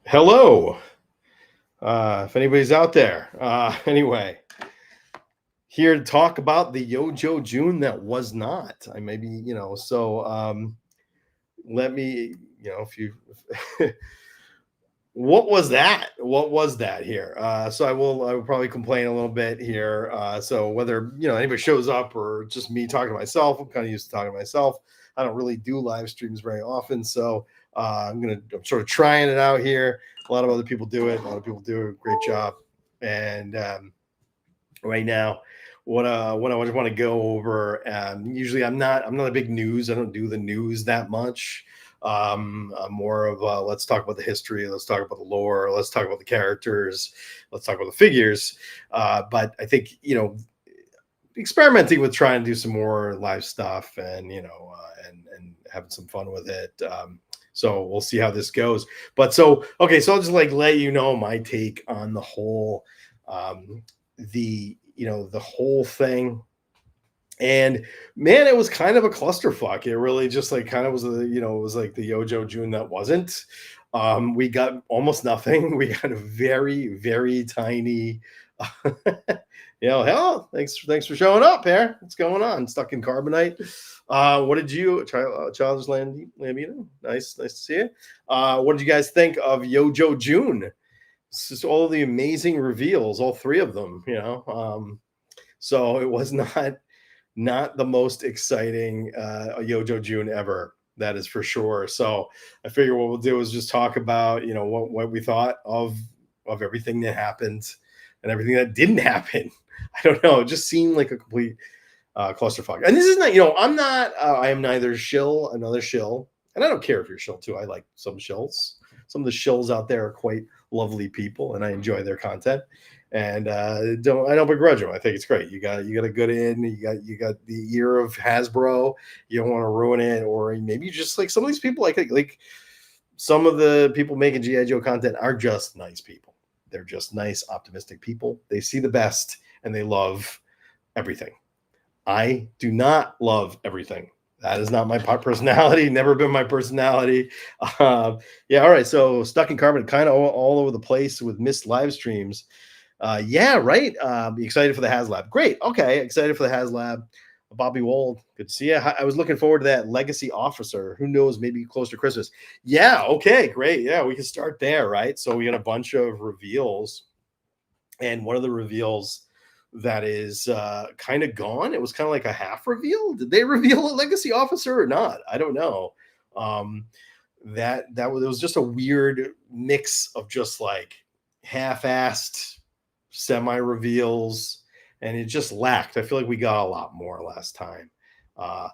Hello, if anybody's out there. Anyway, here to talk about the Yojo June that was not. I maybe let me if you what was that? What was that here? I will probably complain a little bit here. So whether anybody shows up or just me talking to myself, I'm kind of used to talking to myself. I don't really do live streams very often, so I'm sort of trying it out here. A lot of other people do it. A lot of people do a great job, and right now, what I just want to go over. Usually, I'm not a big news. I don't do the news that much. I'm more of let's talk about the history, let's talk about the lore, let's talk about the characters, let's talk about the figures. But I think experimenting with trying to do some more live stuff and and having some fun with it. So we'll see how this goes. But so okay, so I'll just like let you know my take on the whole the whole thing. And man, it was kind of a clusterfuck. It really just like kind of was it was like the Yojo June that wasn't. We got almost nothing. We got a very, very tiny hell, thanks for showing up here. What's going on? Stuck in Carbonite. What did you try Childish Lambino? Nice to see you. What did you guys think of Yojo June? It's just all the amazing reveals, all three of them, so it was not the most exciting Yojo June ever. That is for sure. So I figure what we'll do is just talk about what we thought of everything that happened and everything that didn't happen. I don't know. It just seemed like a complete clusterfuck. And this is not, I'm not. I am neither shill another shill, and I don't care if you're shill too. I like some shills. Some of the shills out there are quite lovely people, and I enjoy their content. And I don't begrudge them. I think it's great. You got a good in. You got the year of Hasbro. You don't want to ruin it, or maybe you just like some of these people. Like some of the people making GI Joe content are just nice people. They're just nice, optimistic people. They see the best and they love everything. I do not love everything. That is not my personality. Never been my personality. Yeah. All right. So stuck in carbon, kind of all over the place with missed live streams. Yeah, right. Excited for the HasLab. Great. Okay, excited for the HasLab. Bobby Wold, good to see you. I was looking forward to that Legacy Officer. Who knows? Maybe close to Christmas. Yeah. Okay. Great. Yeah, we can start there. Right. So we got a bunch of reveals, and one of the reveals that is kind of gone. It was kind of like a half reveal. Did they reveal a Legacy Officer or not? I don't know. Um, that was it was just a weird mix of just like half-assed semi reveals, and it just lacked. I feel like we got a lot more last time. Uh,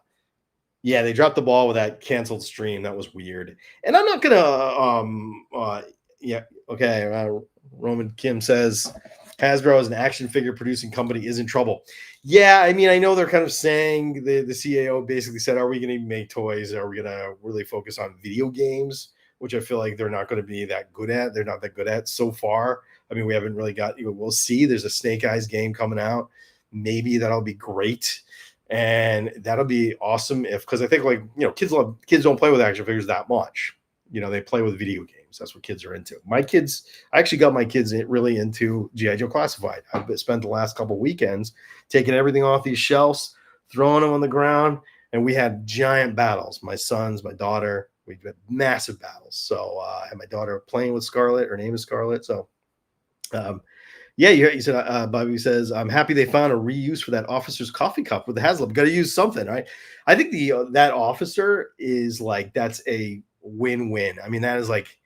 yeah, they dropped the ball with that canceled stream. That was weird. And I'm not gonna yeah, okay. Roman Kim says Hasbro as an action figure producing company is in trouble. Yeah, I mean, I know they're kind of saying the CAO basically said, are we going to make toys? Are we going to really focus on video games? Which I feel like they're not going to be that good at. They're not that good at so far. I mean, we haven't really got. We'll see. There's a Snake Eyes game coming out. Maybe that'll be great, and that'll be awesome. Because I think kids don't play with action figures that much. They play with video games. That's what kids are into. My kids, I actually got my kids really into GI Joe Classified. I've spent the last couple weekends taking everything off these shelves, throwing them on the ground, and we had giant battles. My sons, my daughter, we had massive battles. So and my daughter playing with Scarlet. Her name is Scarlet. So yeah, you said Bobby says I'm happy they found a reuse for that officer's coffee cup with the HasLab. Got to use something, right? I think that officer is like that's a win-win. I mean, that is like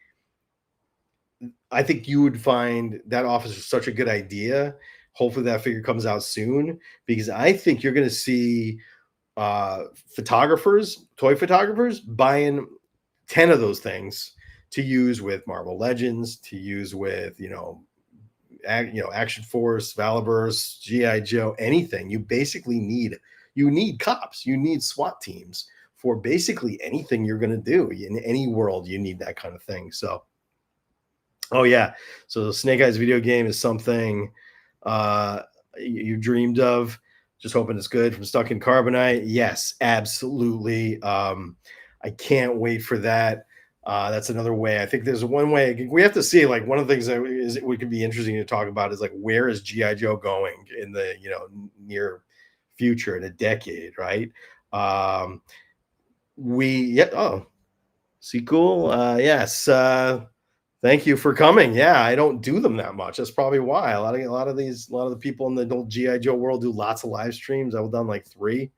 I think you would find that officer such a good idea. Hopefully that figure comes out soon because I think you're going to see toy photographers buying 10 of those things to use with Marvel Legends, to use with Action Force, Valiverse, GI Joe, anything. You basically need cops, you need SWAT teams for basically anything you're going to do in any world. You need that kind of thing. So, oh yeah, so the Snake Eyes video game is something you dreamed of. Just hoping it's good. From Stuck in Carbonite, yes, absolutely. I can't wait for that. That's another way. I think there's one way we have to see. Like one of the things that is we could be interesting to talk about is like where is GI Joe going in the near future in a decade, right? Um, cool. Yes. Thank you for coming. Yeah, I don't do them that much. That's probably why a lot of the people in the adult GI Joe world do lots of live streams. I've done like 3.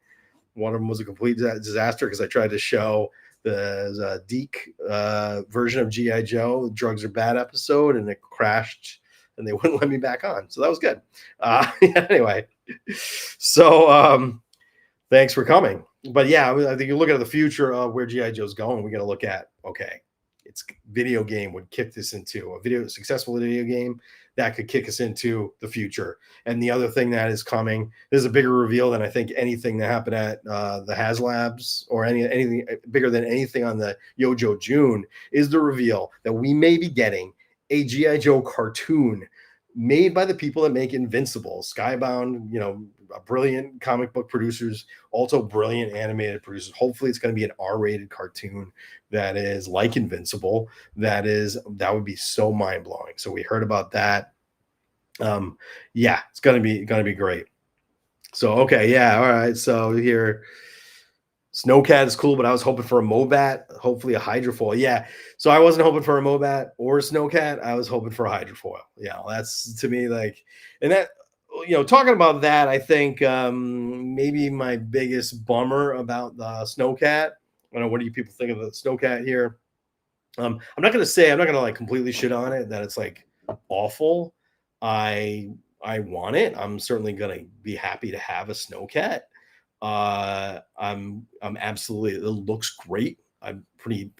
One of them was a complete disaster because I tried to show the Deke version of GI Joe, Drugs Are Bad episode, and it crashed, and they wouldn't let me back on. So that was good. Anyway, so thanks for coming. But yeah, I think you look at the future of where GI Joe's going. We got to look at it's video game would kick this into a successful video game that could kick us into the future. And the other thing that is coming, this is a bigger reveal than I think anything that happened at the HasLabs or anything bigger than anything on the Yojo June, is the reveal that we may be getting a GI Joe cartoon made by the people that make Invincible, Skybound, brilliant comic book producers, also brilliant animated producers. Hopefully it's going to be an R-rated cartoon that is like Invincible. That would be so mind-blowing. So we heard about that. Yeah, it's going to be great. So okay, yeah, all right. So here Snowcat is cool, but I was hoping for a Mobat, hopefully a Hydrofoil. Yeah. So I wasn't hoping for a Mobat or a Snowcat. I was hoping for a Hydrofoil. Yeah. That's to me like, and that, talking about that, I think maybe my biggest bummer about the Snowcat. I don't know. What do you people think of the Snowcat here? I'm not going to like completely shit on it, that it's like awful. I want it. I'm certainly going to be happy to have a Snowcat. I'm absolutely, it looks great. I'm pretty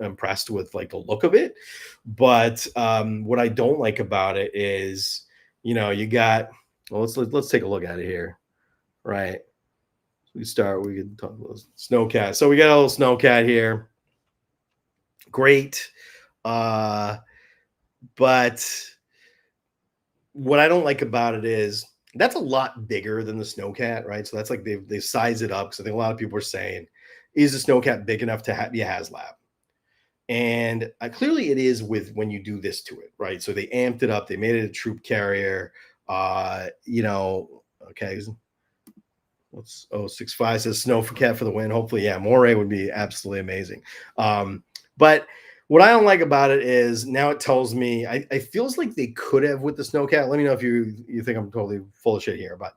impressed with like the look of it. But what I don't like about it is, you got, well, let's take a look at it here. Right. We can talk about Snowcat. So we got a little Snowcat here. Great. But what I don't like about it is that's a lot bigger than the Snowcat, right? So that's like they size it up because I think a lot of people are saying, is the Snowcat big enough to be a HasLab? And clearly it is when you do this to it, right? So they amped it up, they made it a troop carrier. Okay. What's 065 says Snowcat for the win. Hopefully, yeah, Moray would be absolutely amazing. But what I don't like about it is now it tells me I feels like they could have with the Snowcat. Let me know if you think I'm totally full of shit here, but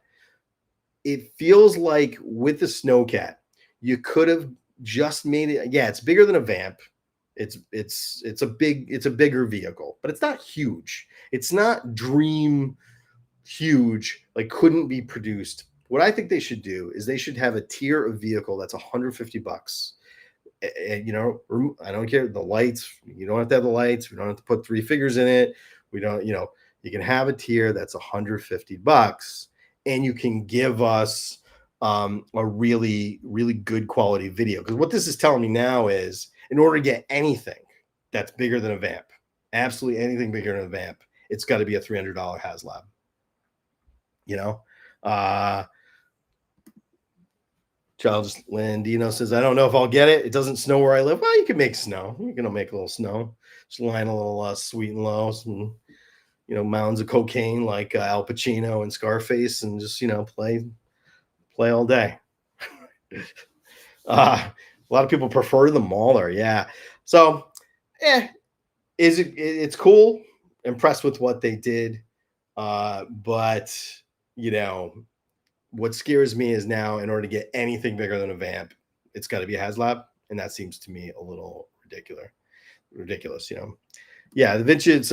it feels like with the Snowcat, you could have just made it. Yeah, it's bigger than a Vamp. It's a bigger vehicle, but it's not huge. It's not dream huge, like couldn't be produced. What I think they should do is they should have a tier of vehicle that's $150. And I don't care the lights. You don't have to have the lights. We don't have to put 3 figures in it. We don't, you can have a tier that's $150, and you can give us a really, really good quality video. Because what this is telling me now is, in order to get anything that's bigger than a Vamp, absolutely anything bigger than a Vamp, it's got to be a $300 HasLab. Charles Landino says, I don't know if I'll get it. It doesn't snow where I live. Well, you can make snow. You're going to make a little snow. Just line a little Sweet and Low, some, mounds of cocaine like Al Pacino and Scarface, and just, play all day. A lot of people prefer the Mauler. Yeah. So, it's cool. Impressed with what they did. But, what scares me is now, in order to get anything bigger than a Vamp, it's got to be a HasLab, and that seems to me a little ridiculous. Yeah, the vintage.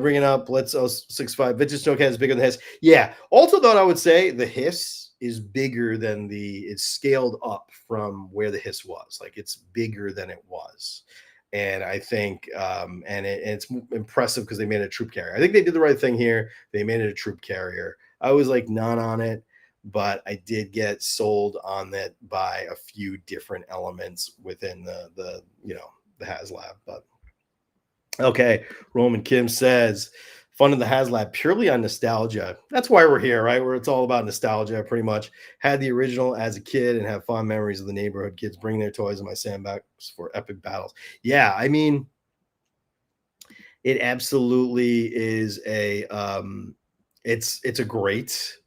Bringing up Let's 065 vintage Snowcat is bigger than Hiss. Yeah. Also, though, I would say the Hiss is bigger than it's scaled up from where the Hiss was. Like it's bigger than it was. And I think, it's impressive because they made it a troop carrier. I think they did the right thing here. They made it a troop carrier. I was like not on it, but I did get sold on that by a few different elements within the HasLab. But okay, Roman Kim says, Funded the HasLab purely on nostalgia. That's why we're here, right? Where it's all about nostalgia, pretty much. Had the original as a kid and have fond memories of the neighborhood kids bringing their toys in my sandbox for epic battles. Yeah, I mean, it absolutely is it's a great.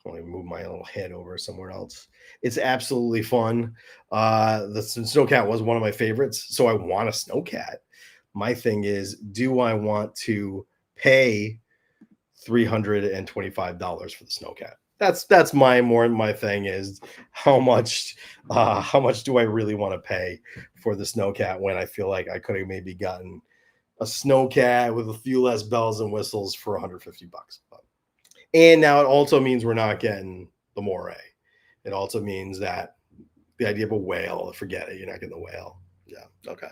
Let me move my little head over somewhere else. It's absolutely fun. The snowcat was one of my favorites, so I want a snowcat. My thing is, do I want to pay $325 for the snowcat? That's my thing is how much do I really want to pay for the snowcat when I feel like I could have maybe gotten a snowcat with a few less bells and whistles for 150 bucks. And now it also means we're not getting the moray. It also means that the idea of a whale, forget it. You're not getting the whale. Yeah. Okay.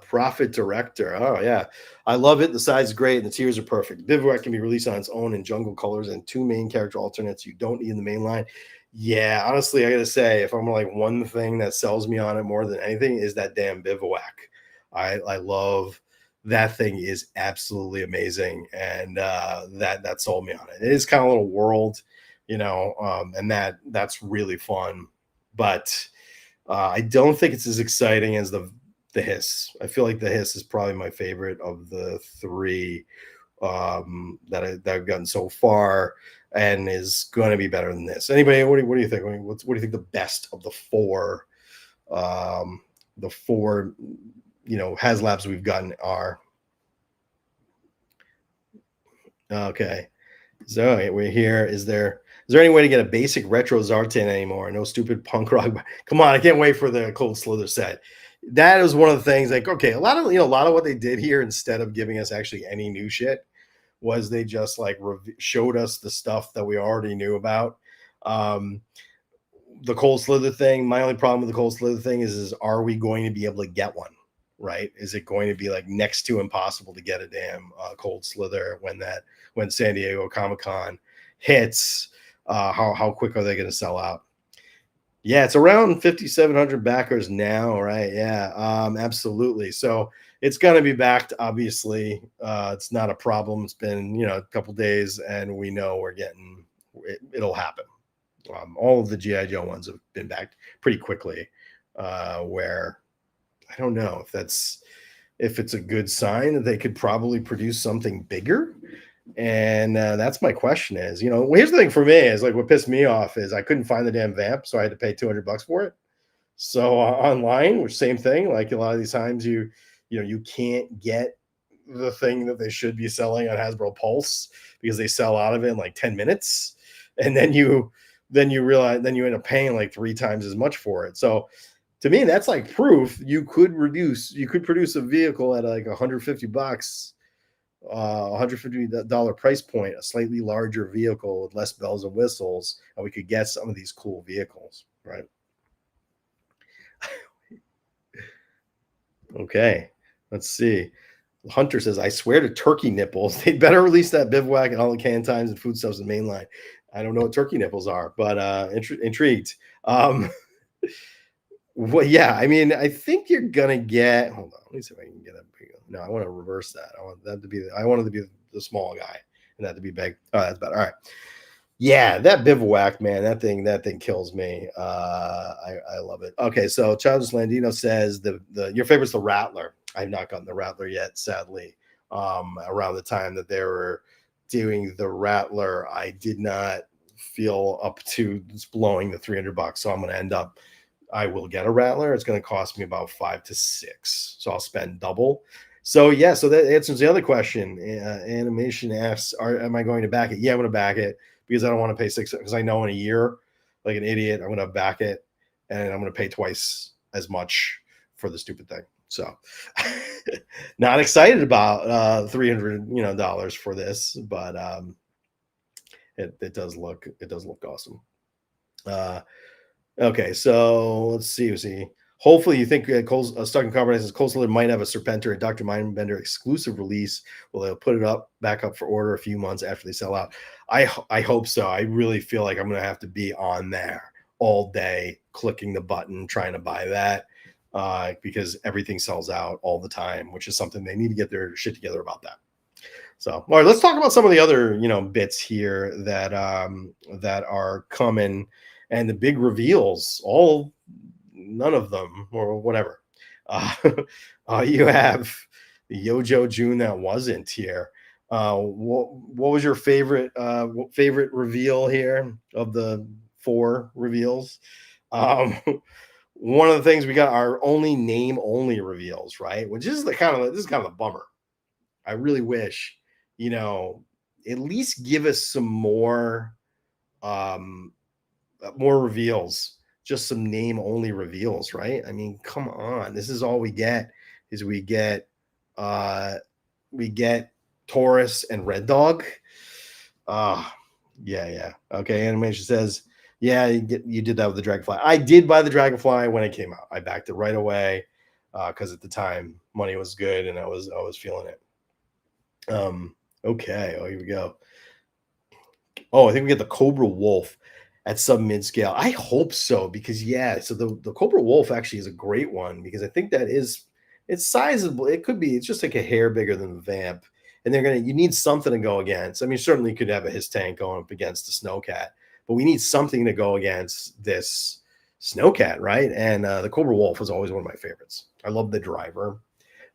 Profit Director. Oh, yeah. I love it. The size is great and the tiers are perfect. Bivouac can be released on its own in jungle colors and 2 main character alternates you don't need in the main line. Yeah, honestly, I gotta say, if I'm like one thing that sells me on it more than anything is that damn Bivouac. I love that thing is absolutely amazing, and that sold me on it. It is kind of a little world, and that's really fun, but I don't think it's as exciting as the Hiss. I feel like the Hiss is probably my favorite of the 3 that I've gotten so far, and is going to be better than this. Anybody, what do you think? I mean, what do you think the best of the 4, the 4, HasLabs we've gotten are? Okay, so we're here. Is there any way to get a basic retro Zartan anymore? No stupid punk rock. Come on, I can't wait for the Cold Slither set. That is one of the things. Like, okay, a lot of what they did here, instead of giving us actually any new shit, was they just like showed us the stuff that we already knew about. The Cold Slither thing. My only problem with the Cold Slither thing is are we going to be able to get one? Right? Is it going to be like next to impossible to get a damn Cold Slither when San Diego Comic-Con hits? How quick are they going to sell out? Yeah, it's around 5,700 backers now, right? Yeah, absolutely. So it's going to be backed. Obviously, it's not a problem. It's been a couple days, and we know we're getting it. It'll happen. All of the GI Joe ones have been backed pretty quickly. Where I don't know if it's a good sign that they could probably produce something bigger. And that's my question is, here's the thing for me is like what pissed me off is I couldn't find the damn vamp, so I had to pay $200 for it. So online, which same thing, like a lot of these times you can't get the thing that they should be selling on Hasbro Pulse because they sell out of it in like 10 minutes. And then you realize, then you end up paying like 3 times as much for it. So to me, that's like proof you could produce a vehicle at like 150 bucks, $150 price point, a slightly larger vehicle with less bells and whistles, and we could get some of these cool vehicles, right? Okay, let's see. Hunter says, I swear to turkey nipples, they'd better release that Bivouac and all the canned times and foodstuffs in the main line. I don't know what turkey nipples are, but intrigued. Well, yeah, I mean, I think you're gonna get. Hold on, let me see if I can get a big. No, I want to reverse that. I wanted to be the small guy, and that to be big. Oh, that's better. All right. Yeah, that Bivouac, man, that thing kills me. I love it. Okay, so Childish Landino says your favorite's the Rattler. I've not gotten the Rattler yet, sadly. Around the time that they were doing the Rattler, I did not feel up to blowing the $300, so I'm going to end up. I will get a Rattler. It's going to cost me about 5 to 6, so I'll spend double. So yeah, so that answers the other question. Animation asks, "Am I going to back it?" Yeah, I'm going to back it because I don't want to pay 6 because I know in a year, like an idiot, I'm going to back it and I'm going to pay twice as much for the stupid thing. So not excited about $300 for this, but it does look awesome. Okay, so let's see. Hopefully, you think Stuck in Carbonite says Cold Slither might have a Serpentor and Dr. Mindbender exclusive release. Well, they'll put it back up for order a few months after they sell out. I hope so. I really feel like I'm going to have to be on there all day, clicking the button, trying to buy that because everything sells out all the time, which is something they need to get their shit together about that. So, all right, let's talk about some of the other, bits here that are coming and the big reveals. None of them or whatever. Uh, you have the Yojo June that wasn't here. What was your favorite reveal here of the four reveals? Um, one of the things we got our only name only reveals, right? Which is this is kind of a bummer. I really wish, you know, at least give us some um more reveals, just some name only reveals, right? I mean, come on. This is all we get is uh we get Taurus and Red Dog. Ah, yeah. Okay, animation says, yeah, you did that with the Dragonfly. I did buy the Dragonfly when it came out. I backed it right away because at the time money was good and I was feeling it. Okay. Oh, here we go. Oh, I think we get the Cobra Wolf at sub mid scale. I hope so because yeah, so the Cobra Wolf actually is a great one because I think it's sizable. It could be it's just like a hair bigger than the Vamp, and you need something to go against. I mean, certainly you could have a his tank going up against the Snowcat, but we need something to go against this Snowcat, right? And the Cobra Wolf was always one of my favorites. I love the driver.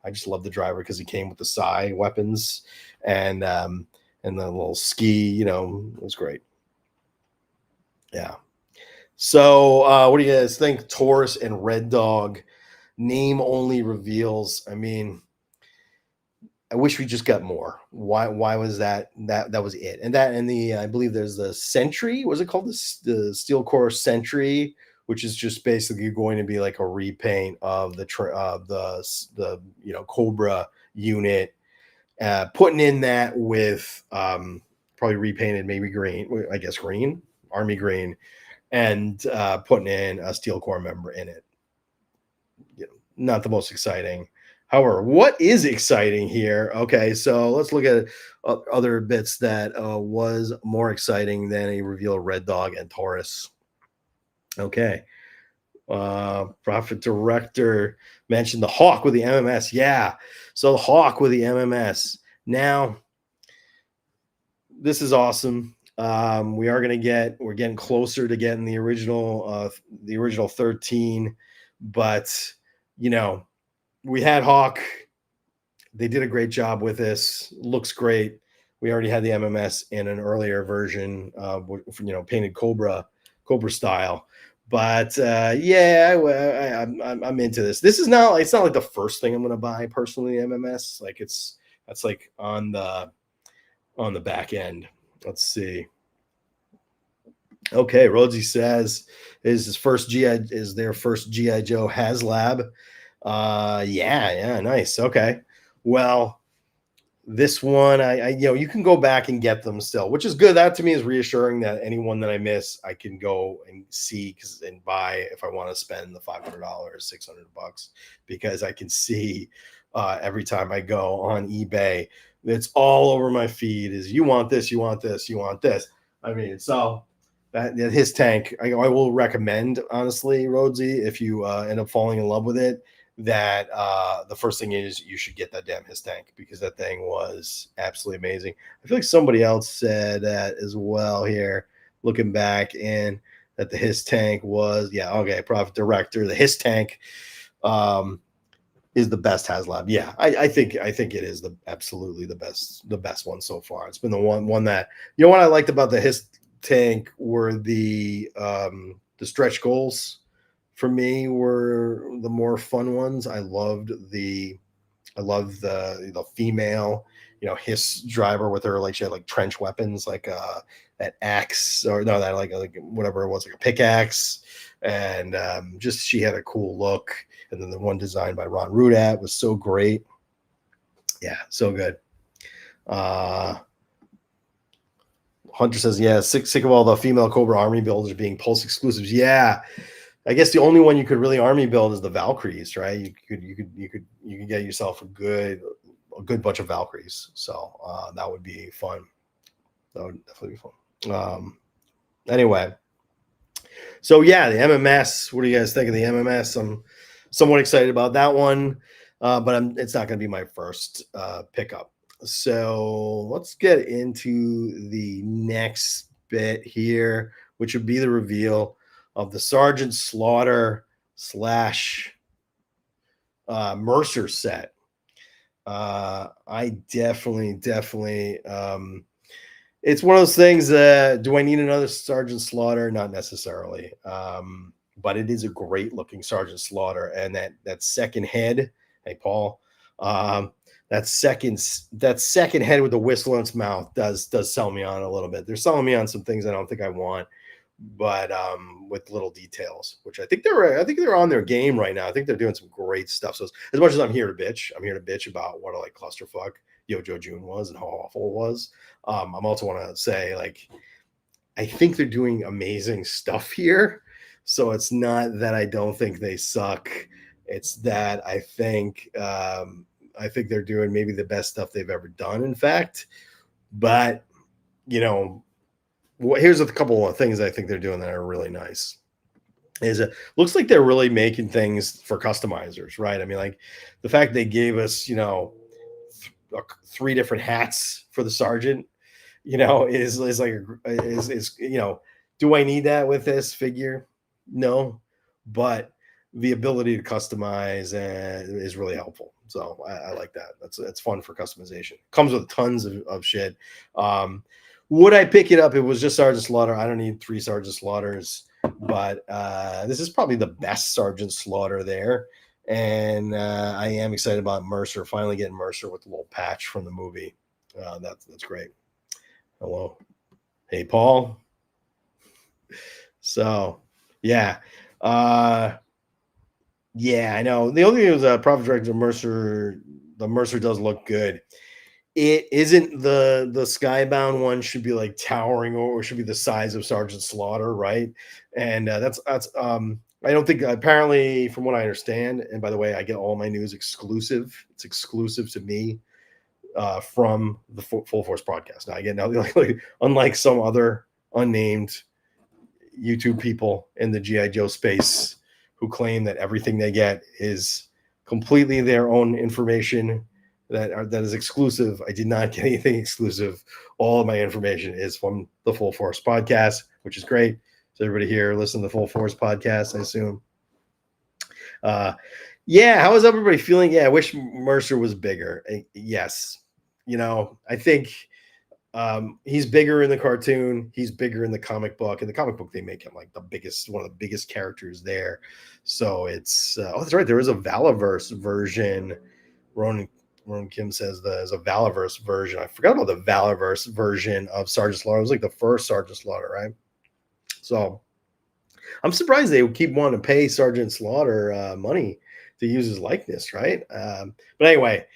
I just love the driver because he came with the Psy weapons and and the little ski, it was great. Yeah. So what do you guys think? Taurus and Red Dog name only reveals. I mean, I wish we just got more. Why was that was it? And the I believe there's the Sentry. Was it called the Steel Core Sentry, which is just basically going to be like a repaint of the Cobra unit, putting in that with probably repainted maybe green, I guess green, army green, and putting in a Steel Core member in it. Not the most exciting. However, what is exciting here? Okay, so let's look at other bits that was more exciting than a reveal Red Dog and Taurus. Okay. Prophet Director mentioned the Hawk with the MMS. Yeah. So the Hawk with the MMS. Now, this is awesome. We're getting closer to getting the original 13, but we had Hawk. They did a great job with this. Looks great. We already had the MMS in an earlier version, painted Cobra style. But yeah, I'm into this. This is not. It's not like the first thing I'm going to buy personally. MMS, like that's like on the back end. Let's see. Okay, Rhodesy says is their first GI Joe HasLab. Yeah, nice. Okay, well, this one, you can go back and get them still, which is good. That to me is reassuring that anyone that I miss, I can go and see and buy if I want to spend the $500, $600, because I can see every time I go on eBay, it's all over my feed. Is you want this, you want this, you want this. I mean, so that his tank, I will recommend honestly, Rhodesy, if you end up falling in love with it, that the first thing is you should get that damn his tank because that thing was absolutely amazing. I feel like somebody else said that as well here, looking back, and that the his tank was Prophet Director. The his tank is the best HasLab. Yeah, I think it is absolutely the best one so far. It's been the one that what I liked about the his tank were the stretch goals. For me, were the more fun ones. I loved the female, his driver with her, like she had like trench weapons, like that axe, or no, that like whatever it was, like a pickaxe, and just she had a cool look. And then the one designed by Ron Rudat was so great. Yeah, so good. Hunter says, yeah, sick of all the female Cobra Army builders being Pulse exclusives. Yeah. I guess the only one you could really army build is the Valkyries, right? You could get yourself a good bunch of Valkyries. So that would be fun. That would definitely be fun. Anyway, so yeah, the MMS. What do you guys think of the MMS? I'm somewhat excited about that one, but it's not going to be my first pickup. So let's get into the next bit here, which would be the reveal of the Sergeant Slaughter slash Mercer set. I definitely. It's one of those things that do I need another Sergeant Slaughter? Not necessarily. But it is a great looking Sergeant Slaughter, and that second head. Hey, Paul. That second head with the whistle in its mouth does sell me on a little bit. They're selling me on some things I don't think I want, but with little details, which I think they're on their game right now. I think they're doing some great stuff. So as much as I'm here to bitch about what a like clusterfuck Yojo June was and how awful it was. I'm also want to say like I think they're doing amazing stuff here. So it's not that I don't think they suck. It's that I think they're doing maybe the best stuff they've ever done, in fact. But you know, here's a couple of things I think they're doing that are really nice. Is it looks like they're really making things for customizers, right? I mean, like the fact they gave us, three different hats for the sergeant, is like is do I need that with this figure? No, but the ability to customize is really helpful. So I like that. That's fun for customization. Comes with tons of shit. Would I pick it up? It was just Sergeant Slaughter. I don't need 3 Sergeant Slaughters, but this is probably the best Sergeant Slaughter there. And I am excited about Mercer, finally getting Mercer with a little patch from the movie. That's great. Hello. Hey, Paul. So, yeah. Yeah, I know. The only thing is Prophet Director Mercer, the Mercer does look good. It isn't the Skybound one should be like towering or should be the size of Sergeant Slaughter, right? And that's I don't think apparently from what I understand, and by the way, I get all my news exclusive. It's exclusive to me from the Full Force podcast. Now again, like unlike some other unnamed YouTube people in the GI Joe space who claim that everything they get is completely their own information that is exclusive. I did not get anything exclusive. All of my information is from the Full Force podcast, which is great. So everybody here listen to the Full Force podcast, I assume. Yeah, how is everybody feeling? Yeah, I wish Mercer was bigger. Yes. I think he's bigger in the cartoon. He's bigger in the comic book. In the comic book, they make him like one of the biggest characters there. So it's that's right. There is a Valaverse version. Ronan Kim says there's a Valaverse version. I forgot about the Valaverse version of Sergeant Slaughter. It was like the first Sergeant Slaughter, right? So I'm surprised they would keep wanting to pay Sergeant Slaughter money to use his likeness, right? But anyway,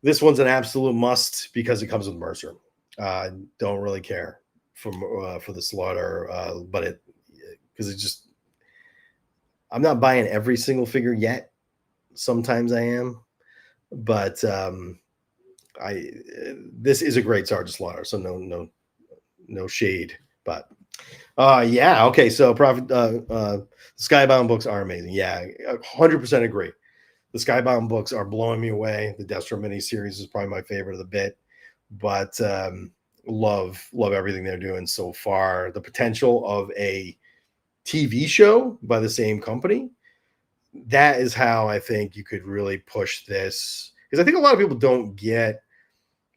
this one's an absolute must because it comes with Mercer. Don't really care for the Slaughter, but because it's just I'm not buying every single figure yet. Sometimes I am, but this is a great Sergeant Slaughter, so no shade, but yeah, okay. So Skybound books are amazing. Yeah, 100% agree. The Skybound books are blowing me away. The Destro miniseries is probably my favorite of the bit, but love everything they're doing so far. The potential of a TV show by the same company, that is how I think you could really push this, because I think a lot of people don't get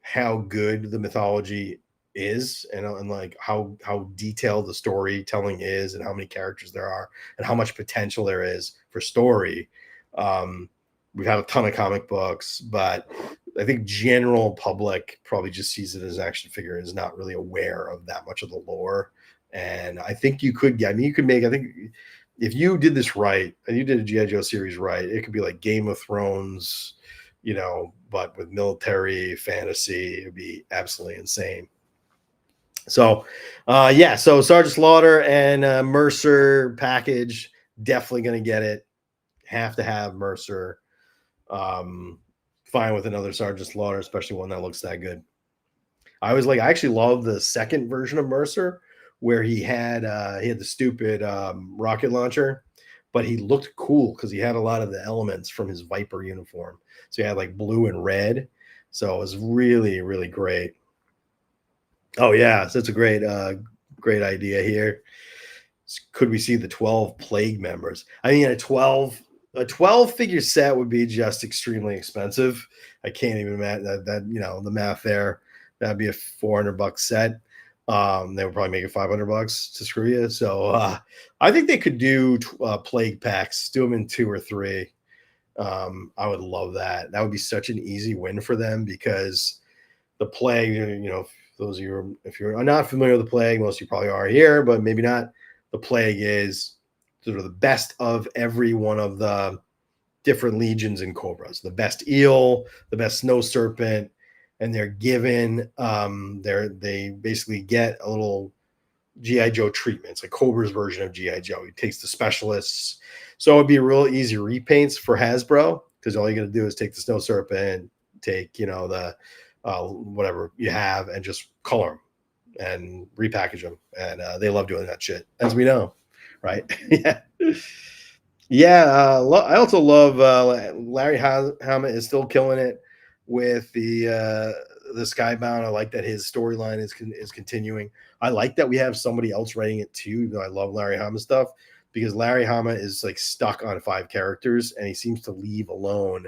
how good the mythology is and like how detailed the storytelling is and how many characters there are and how much potential there is for story. We've had a ton of comic books, but I think general public probably just sees it as an action figure and is not really aware of that much of the lore. And I think you could make, I think if you did this right and you did a G.I. Joe series right, it could be like Game of Thrones, but with military fantasy. It would be absolutely insane. So yeah, so Sergeant Slaughter and Mercer package, definitely going to get it. Have to have Mercer. Fine with another Sergeant Slaughter, especially one that looks that good. I actually love the second version of Mercer where he had the stupid rocket launcher, but he looked cool because he had a lot of the elements from his Viper uniform. So he had like blue and red. So it was really, really great. Oh yeah, so that's a great idea here. Could we see the 12 plague members? I mean, a 12 figure set would be just extremely expensive. I can't even imagine that the math there. That'd be a $400 set. They would probably make it $500 to screw you. So I think they could do plague packs, do them in 2 or 3. I would love that. That would be such an easy win for them because the plague, those of you, if you're not familiar with the plague, most of you probably are here, but maybe not. The plague is sort of the best of every one of the different legions and cobras, the best eel, the best snow serpent, and they're given they basically get a little GI Joe treatment. It's like Cobra's version of GI Joe. He takes the specialists, so it'd be real easy repaints for Hasbro because all you got to do is take the snow serpent, take the whatever you have, and just color them and repackage them. And they love doing that shit, as we know, right? Yeah. Yeah, I also love Larry Hama is still killing it with the Skybound. I like that his storyline is continuing. I like that we have somebody else writing it too. Even though I love Larry Hama stuff because Larry Hama is like stuck on 5 characters and he seems to leave alone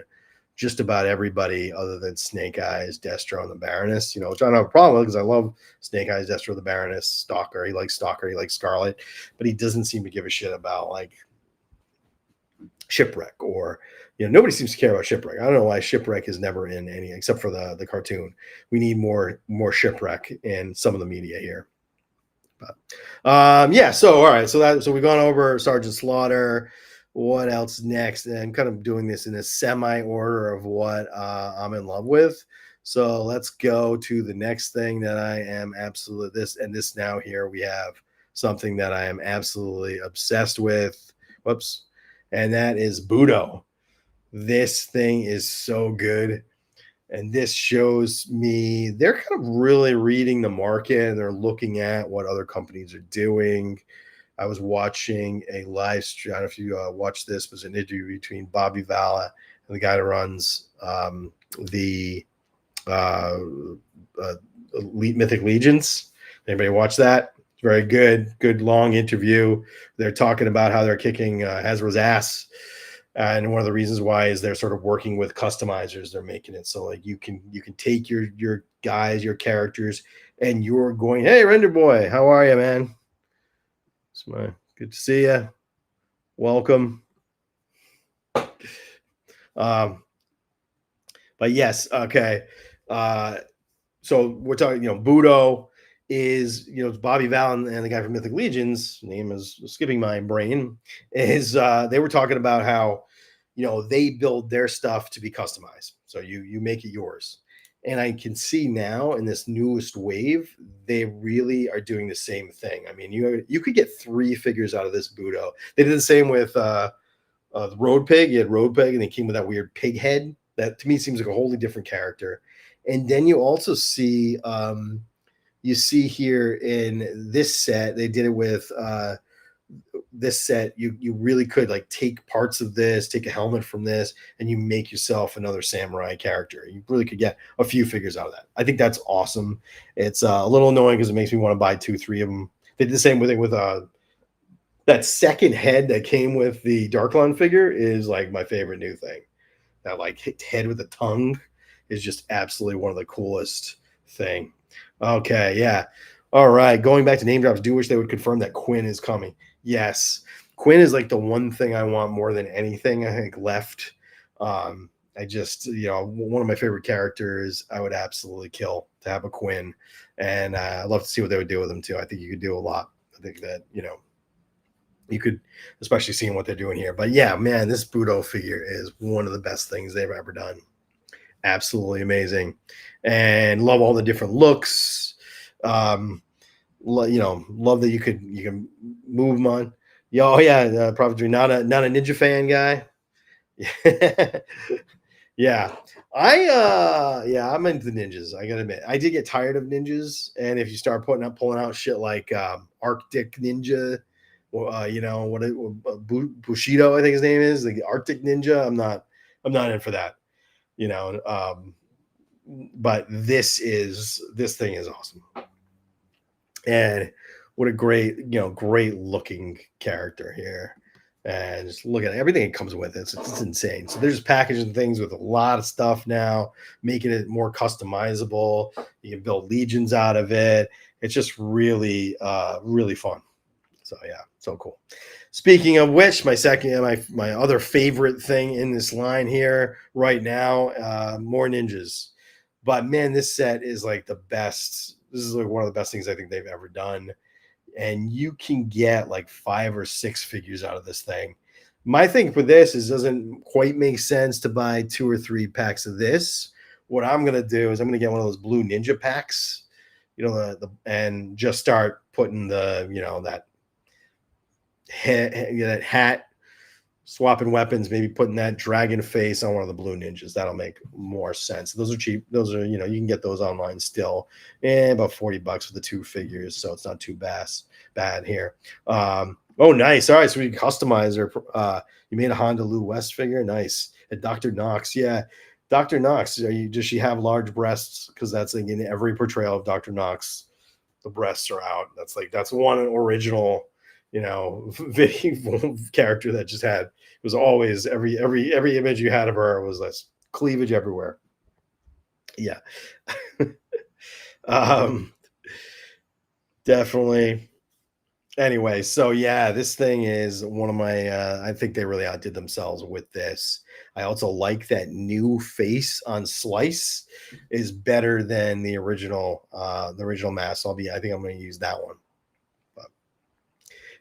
just about everybody other than Snake Eyes, Destro, and the Baroness. Which I don't have a problem with because I love Snake Eyes, Destro, the Baroness, Stalker. He likes Scarlet, but he doesn't seem to give a shit about like Shipwreck or nobody seems to care about Shipwreck. I don't know why Shipwreck is never in any except for the cartoon. We need more Shipwreck in some of the media here. But yeah, so all right, so we've gone over Sergeant Slaughter. What else next? And I'm kind of doing this in a semi order of what I'm in love with. So let's go to the next thing that I am absolutely this now here we have something that I am absolutely obsessed with. Whoops. And that is Budo. This thing is so good. And this shows me they're kind of really reading the market and they're looking at what other companies are doing. I was watching a live stream. I don't know if you watched this. It was an interview between Bobby Vala and the guy that runs the Elite Mythic Legions. Anybody watch that? Very good long interview. They're talking about how they're kicking Hasbro's ass. And one of the reasons why is they're sort of working with customizers. They're making it so like you can take your guys, your characters, and you're going, hey, Render Boy, how are you, man? Good to see you. Welcome. But yes, okay. So we're talking, Budo is, Bobby Val and the guy from Mythic Legions, name is skipping my brain, is they were talking about how, they build their stuff to be customized. So you make it yours. And I can see now in this newest wave, they really are doing the same thing. I mean, you could get 3 figures out of this Budo. They did the same with the Road Pig. You had Road Pig, and they came with that weird pig head. That to me seems like a wholly different character. And then you also see, here in this set, they did it with this set. You really could like take parts of this, take a helmet from this, and you make yourself another samurai character. You really could get a few figures out of that. I think that's awesome. It's a little annoying because it makes me want to buy 2-3 of them. They did the same thing with that second head that came with the Darklon figure is like my favorite new thing. That like head with the tongue is just absolutely one of the coolest thing. Okay, yeah. All right, going back to name drops, do wish they would confirm that Quinn is coming. Yes, Quinn is like the one thing I want more than anything, I think, left. I just, one of my favorite characters I would absolutely kill to have a Quinn. And I'd love to see what they would do with him too. I think you could do a lot. I think that, you could, especially seeing what they're doing here. But yeah, man, this Budo figure is one of the best things they've ever done. Absolutely amazing. And love all the different looks. Love that you can move them on. Yeah, Prophet Dream, not a Ninja fan guy. Yeah. I'm into ninjas. I gotta admit, I did get tired of ninjas. And if you start pulling out shit like Arctic Ninja, Bushido, I think his name is, the Arctic Ninja. I'm not in for that. but this thing is awesome. And what a great looking character here. And just look at everything it comes with. It's insane. So they're just packaging things with a lot of stuff now, making it more customizable. You can build legions out of it. It's just really, really fun. So yeah, so cool. Speaking of which, my other favorite thing in this line here right now, more ninjas. But man, this set is like the best. This is like one of the best things I think they've ever done. And you can get like 5 or 6 figures out of this thing. My thing for this is doesn't quite make sense to buy 2 or 3 packs of this. What I'm gonna do is I'm gonna get one of those blue ninja packs, and just start putting that hat, swapping weapons, maybe putting that dragon face on one of the blue ninjas. That'll make more sense. Those are cheap. Those are, you can get those online still. About $40 for the 2 figures, so it's not too bad here. Oh, nice. All right, so we can customize her. You made a Honda Lou West figure. Nice. And Dr. Knox, yeah. Dr. Knox, does she have large breasts? Because that's like in every portrayal of Dr. Knox, the breasts are out. That's one original video character that just had, it was always every image you had of her was this cleavage everywhere. Yeah. Definitely. Anyway, so yeah, this thing is one of my I think they really outdid themselves with this. I also like that new face on Slice is better than the original mask. I think I'm going to use that one.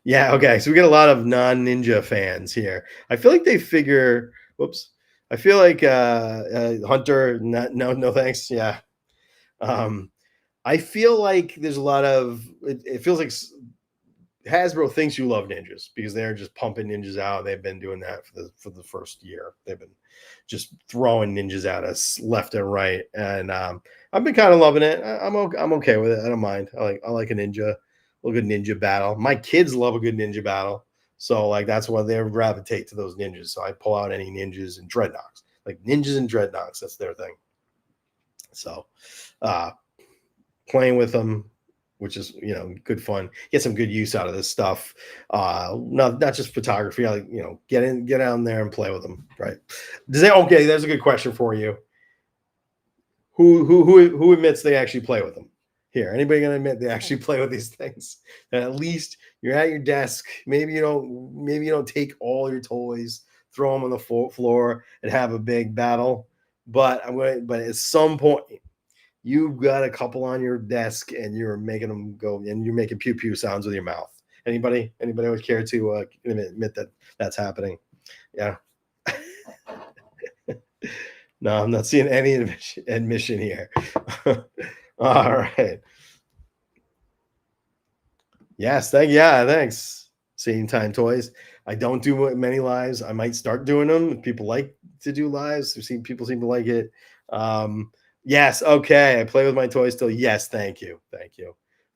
Yeah, okay. So we get a lot of non-ninja fans here. I feel like they figure, whoops. I feel like Hunter, no thanks. Yeah. I feel like there's a lot of it feels like Hasbro thinks you love ninjas because they're just pumping ninjas out. They've been doing that for the first year. They've been just throwing ninjas at us left and right, and I've been kind of loving it. I'm okay with it. I don't mind. I like a good ninja battle. My kids love a good ninja battle, so like that's why they gravitate to those ninjas. So I pull out any ninjas and dreadnoks, like ninjas and dreadnoks. That's their thing. So, playing with them, which is good fun. Get some good use out of this stuff. Not just photography. Get out there and play with them. Right? Okay? There's a good question for you. Who admits they actually play with them? Here, anybody gonna admit they actually play with these things? And at least you're at your desk. Maybe you don't take all your toys, throw them on the floor, and have a big battle. But at some point, you've got a couple on your desk and you're making them go, and you're making pew pew sounds with your mouth. Anybody would care to admit that that's happening? Yeah. No, I'm not seeing any admission here. All right. Yes, thanks. Seeing Time Toys. I don't do many lives. I might start doing them. People like to do lives. People seem to like it. Yes, okay. I play with my toys still. Yes, thank you.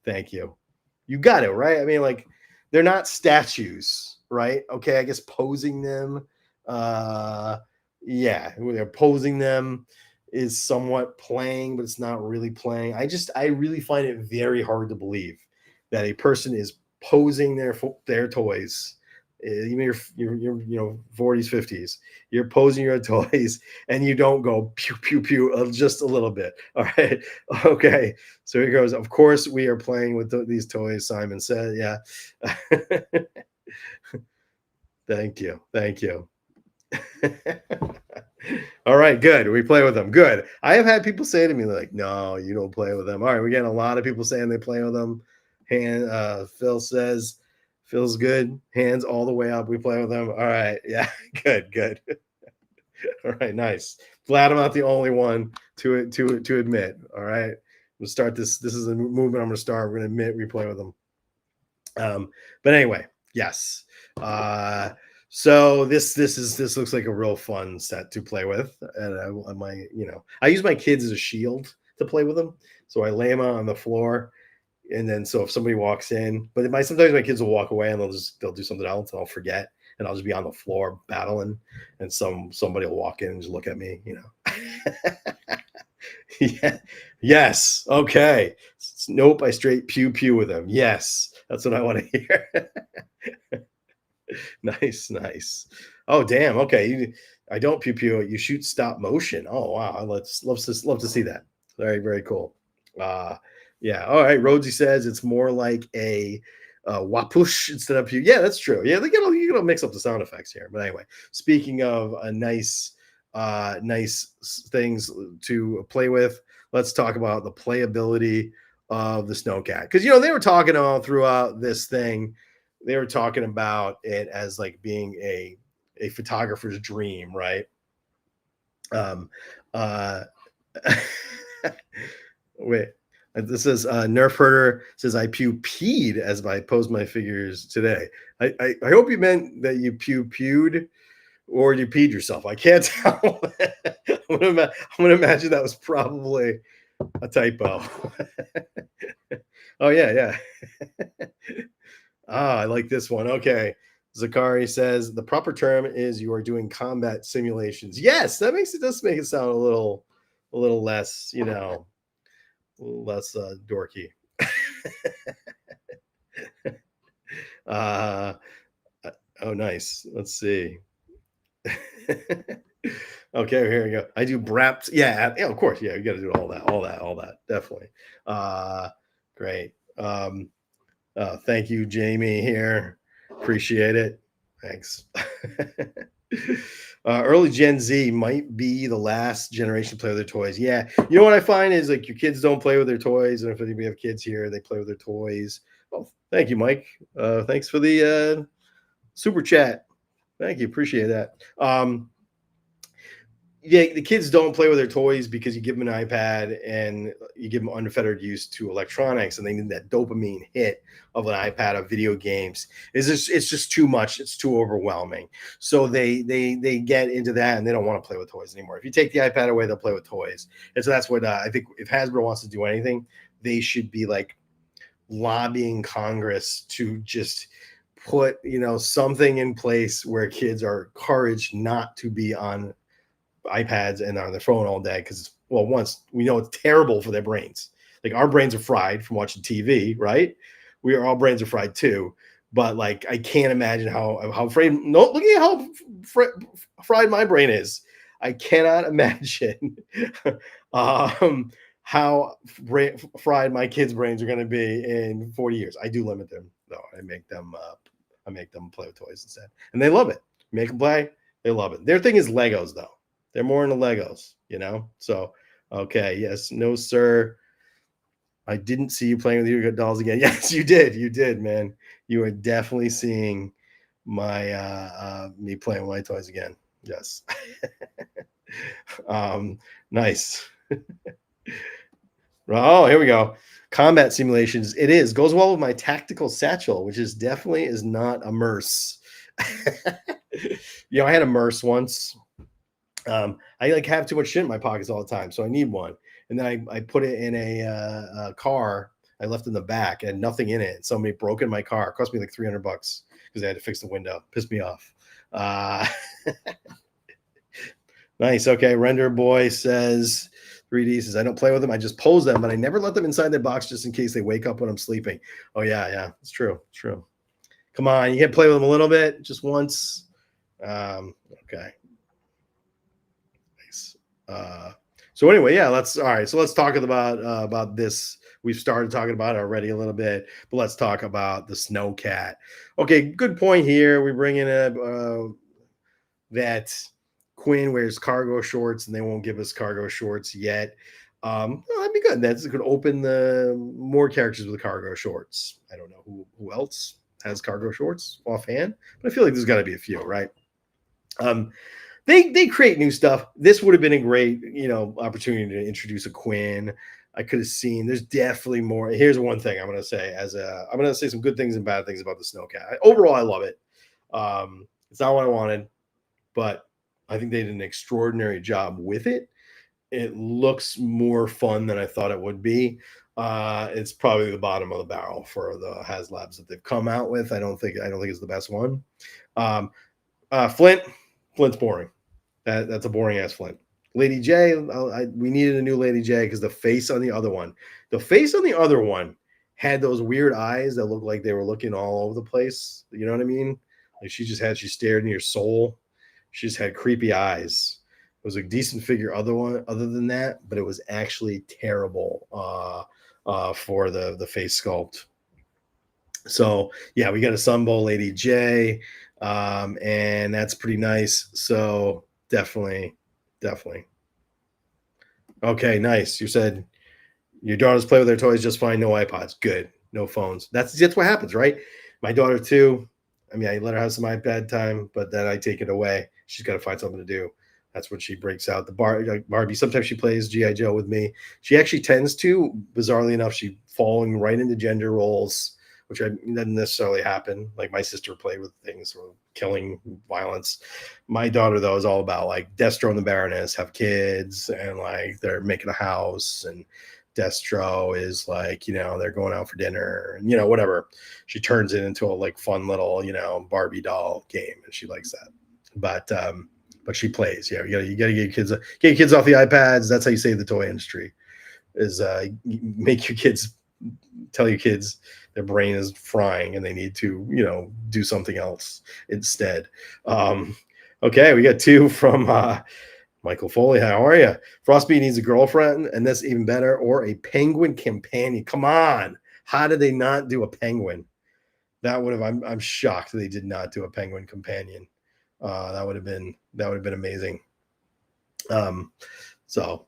You got it, right? I mean, like, they're not statues, right? Okay, I guess posing them. Yeah, they're posing them is somewhat playing, but it's not really playing. I really find it very hard to believe that a person is posing their toys. Even your 40s, 50s, you're posing your toys and you don't go pew pew pew just a little bit. All right, okay. So here goes. Of course, we are playing with these toys. Simon said, "Yeah." Thank you. All right, good. We play with them. Good. I have had people say to me like, "No, you don't play with them." All right, we're getting a lot of people saying they play with them. Phil says, "Feels good. Hands all the way up. We play with them." All right, yeah, good. All right, nice. Glad I'm not the only one to admit. All right, we'll start this. This is a movement I'm going to start. We're going to admit we play with them. But anyway, yes. So this looks like a real fun set to play with, and I use my kids as a shield to play with them. So I lay them out on the floor, and then so if somebody walks in, but sometimes my kids will walk away and they'll do something else and I'll forget, and I'll just be on the floor battling, and somebody will walk in and just look at me, Yeah. Yes. Okay. Nope. I straight pew pew with him. Yes. That's what I want to hear. Nice. Nice. Oh, damn. Okay. I don't pew pew. You shoot stop motion. Oh, wow. Love to see that. Very, very cool. Uh, yeah. All right. Rhodesy says it's more like a wapush instead of pew. Yeah, that's true. Yeah. You gotta mix up the sound effects here. But anyway, speaking of a nice things to play with. Let's talk about the playability of the Snowcat because they were talking all throughout this thing. They were talking about it as like being a photographer's dream, right? Um, uh, wait. This is Nerf Herder says I peed as I posed my figures today. I hope you meant that you pewed or you peed yourself. I can't tell. I'm gonna imagine that was probably a typo. Oh yeah. I like this one. Okay. Zakari says the proper term is you are doing combat simulations. Yes, that does make it sound a little less, less dorky. uh oh nice. Let's see. Okay, here we go. I do braps. Yeah, of course. Yeah, you got to do all that. Definitely. Great. Thank you, Jamie. Here, appreciate it. Thanks. Early Gen Z might be the last generation to play with their toys. Yeah, you know what I find is like your kids don't play with their toys, and if we have kids here, they play with their toys. Oh, thank you, Mike. Thanks for the super chat. Thank you, appreciate that. Yeah, the kids don't play with their toys because you give them an iPad and you give them unfettered use to electronics, and they need that dopamine hit of an iPad of video games. It's just too much. It's too overwhelming. So they get into that and they don't want to play with toys anymore. If you take the iPad away, they'll play with toys. And so that's what I think. If Hasbro wants to do anything, they should be like lobbying Congress to just put something in place where kids are encouraged not to be on iPads and on their phone all day because once we know it's terrible for their brains. Like our brains are fried from watching TV, right? All brains are fried too. But like I can't imagine how afraid. No, look at how fried my brain is. I cannot imagine how fried my kids' brains are going to be in 40 years. I do limit them though. I make them play with toys instead, and they love it. Make them play. They love it. Their thing is Legos though. They're more into Legos, So, okay, yes, no, sir. I didn't see you playing with your dolls again. Yes, you did. You did, man. You are definitely seeing my me playing with my toys again. Yes. Nice. Oh, here we go. Combat simulations. It goes well with my tactical satchel, which is not a MERS. I had a MERS once. I like have too much shit in my pockets all the time, so I need one. And then I put it in a car. I left in the back and nothing in it. Somebody broke in my car. It cost me like $300 because I had to fix the window. Pissed me off. Nice. Okay. Render Boy says 3D says I don't play with them. I just pose them, but I never let them inside their box just in case they wake up when I'm sleeping. Oh yeah. It's true. It's true. Come on, you can play with them a little bit, just once. Okay. So anyway, yeah, let's talk about this. We've started talking about it already a little bit, but let's talk about the Snowcat. Okay, good point here. We bring in that Quinn wears cargo shorts, and they won't give us cargo shorts yet. That'd be good. That could open the more characters with cargo shorts. I don't know who else has cargo shorts offhand, but I feel like there's got to be a few, right? They create new stuff. This would have been a great, opportunity to introduce a Quinn. I could have seen. There's definitely more. Here's one thing I'm going to say. I'm going to say some good things and bad things about the Snowcat. Overall, I love it. It's not what I wanted, but I think they did an extraordinary job with it. It looks more fun than I thought it would be. It's probably the bottom of the barrel for the HasLabs that they've come out with. I don't think it's the best one. Flint's boring. That's a boring ass Flint. Lady J, we needed a new Lady J because the face on the other one had those weird eyes that looked like they were looking all over the place. You know what I mean? Like she stared in your soul. She just had creepy eyes. It was a decent figure other than that, but it was actually terrible for the face sculpt. So yeah, we got a Sunbow Lady J, and that's pretty nice. So definitely. Okay, nice. You said your daughters play with their toys just fine. No iPods. Good. No phones. That's what happens, right? My daughter too. I mean, I let her have some iPad time, but then I take it away. She's got to find something to do. That's when she breaks out the Barbie. Sometimes she plays GI Joe with me. She actually tends to, bizarrely enough, she falling right into gender roles, which doesn't necessarily happen. Like my sister played with things or killing, violence. My daughter though is all about like Destro and the Baroness have kids and like they're making a house, and Destro is like, they're going out for dinner and whatever. She turns it into a like fun little, Barbie doll game, and she likes that. But she plays. Yeah, you gotta get your kids off the iPads. That's how you save the toy industry. Is make your kids tell your kids their brain is frying and they need to do something else instead. Okay, we got two from Michael Foley. How are you? Frostbeat needs a girlfriend, and that's even better, or a penguin companion. Come on, how did they not do a penguin? That would have. I'm shocked they did not do a penguin companion. That would have been amazing. So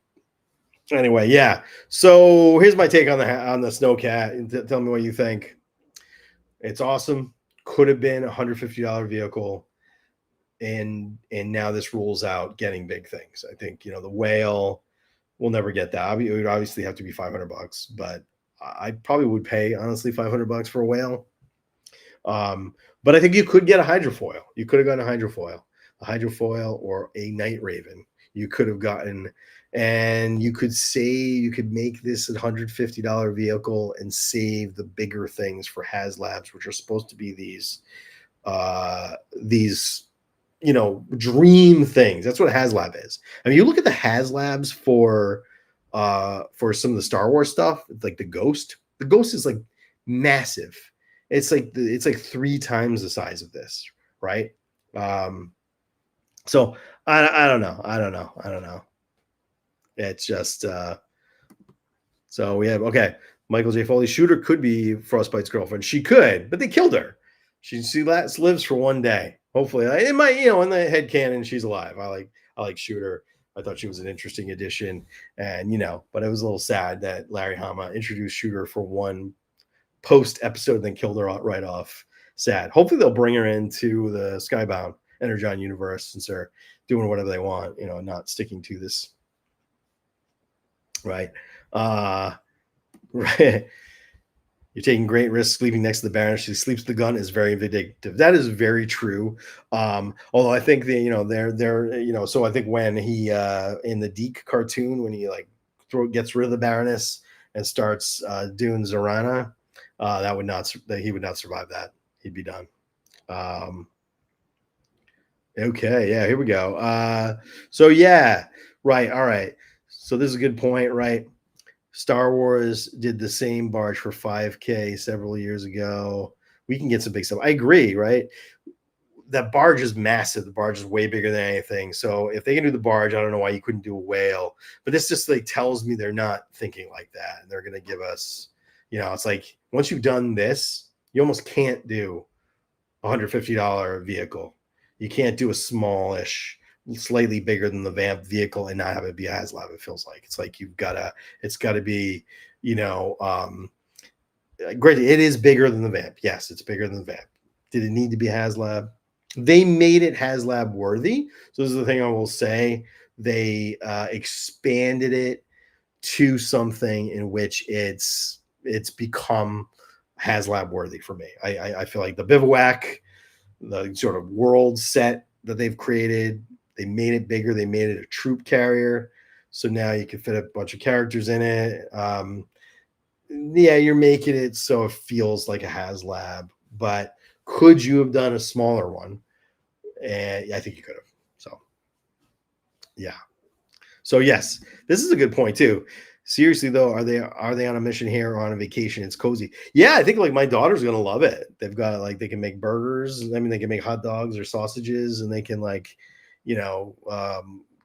anyway, yeah. So here's my take on the Snowcat. Tell me what you think. It's awesome. Could have been $150 vehicle, and now this rules out getting big things. I think the whale will never get that. It would obviously have to be $500, but I probably would pay honestly $500 for a whale. But I think you could get a hydrofoil. You could have gotten a hydrofoil or a Night Raven. You could have gotten, and you could make this $150 vehicle and save the bigger things for HasLabs, which are supposed to be these dream things. That's what HasLab is. I mean, you look at the HasLabs for some of the Star Wars stuff, like the Ghost. The Ghost is like massive. It's like 3 times the size of this, right? So I don't know. It's just so we have Michael J. Foley. Shooter could be Frostbite's girlfriend. She could, but they killed her. She lives for one day. Hopefully, in my in the head canon, she's alive. I like Shooter. I thought she was an interesting addition, and but it was a little sad that Larry Hama introduced Shooter for one post episode, then killed her right off. Sad. Hopefully, they'll bring her into the Skybound Energon universe since they're doing whatever they want, not sticking to this. Right. Right. You're taking great risks sleeping next to the Baron. She sleeps with the gun is very vindictive. That is very true. Although I think they're so I think when he in the Deke cartoon, when he like gets rid of the Baroness and starts doing Zorana, he would not survive that. He'd be done. Okay, yeah, here we go. So yeah, right, all right. So this is a good point, right? Star Wars did the same barge for $5,000 several years ago. We can get some big stuff. I agree, right? That barge is massive. The barge is way bigger than anything. So if they can do the barge, I don't know why you couldn't do a whale. But this just like tells me they're not thinking like that. And they're going to give us, it's like once you've done this, you almost can't do $150 vehicle. You can't do a smallish, slightly bigger than the Vamp vehicle and not have it be a HasLab. It feels like it's like it's got to be, great. It is bigger than the Vamp. Yes, it's bigger than the Vamp. Did it need to be HasLab? They made it HasLab worthy. So this is the thing I will say. They expanded it to something in which it's become HasLab worthy for me. I feel like the bivouac, the sort of world set that they've created, they made it bigger. They made it a troop carrier. So now you can fit a bunch of characters in it. Yeah, you're making it so it feels like a HasLab, but could you have done a smaller one? And I think you could have. So, yeah. So yes, this is a good point too. Seriously though, are they on a mission here or on a vacation? It's cozy. Yeah, I think like my daughter's gonna love it. They've got like they can make burgers. I mean, they can make hot dogs or sausages, and they can like,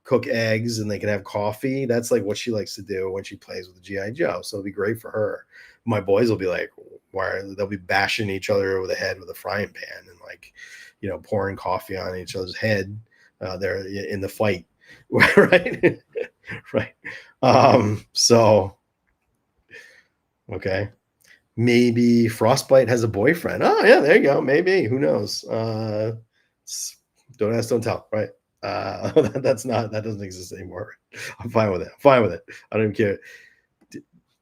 cook eggs, and they can have coffee. That's like what she likes to do when she plays with the GI Joe. So it'll be great for her. My boys will be like, why they'll be bashing each other over the head with a frying pan and like, pouring coffee on each other's head. They're in the fight, right? Right. So okay. Maybe Frostbite has a boyfriend. Oh yeah, there you go. Maybe. Who knows? Don't ask, don't tell, right? That doesn't exist anymore. I'm fine with it. I'm fine with it. I don't even care.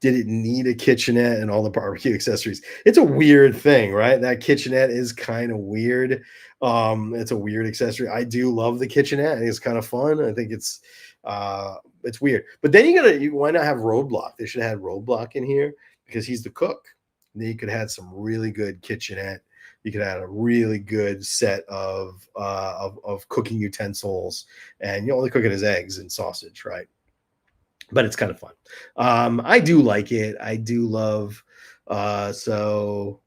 Did it need a kitchenette and all the barbecue accessories? It's a weird thing, right? That kitchenette is kind of weird. It's a weird accessory. I do love the kitchenette. I think it's kind of fun. I think it's weird. But then why not have Roadblock? They should have had Roadblock in here because he's the cook. And then you could have some really good kitchenette. You could add a really good set of cooking utensils, and you only cooking his eggs and sausage, right? But it's kind of fun. I do like it. I do love. So,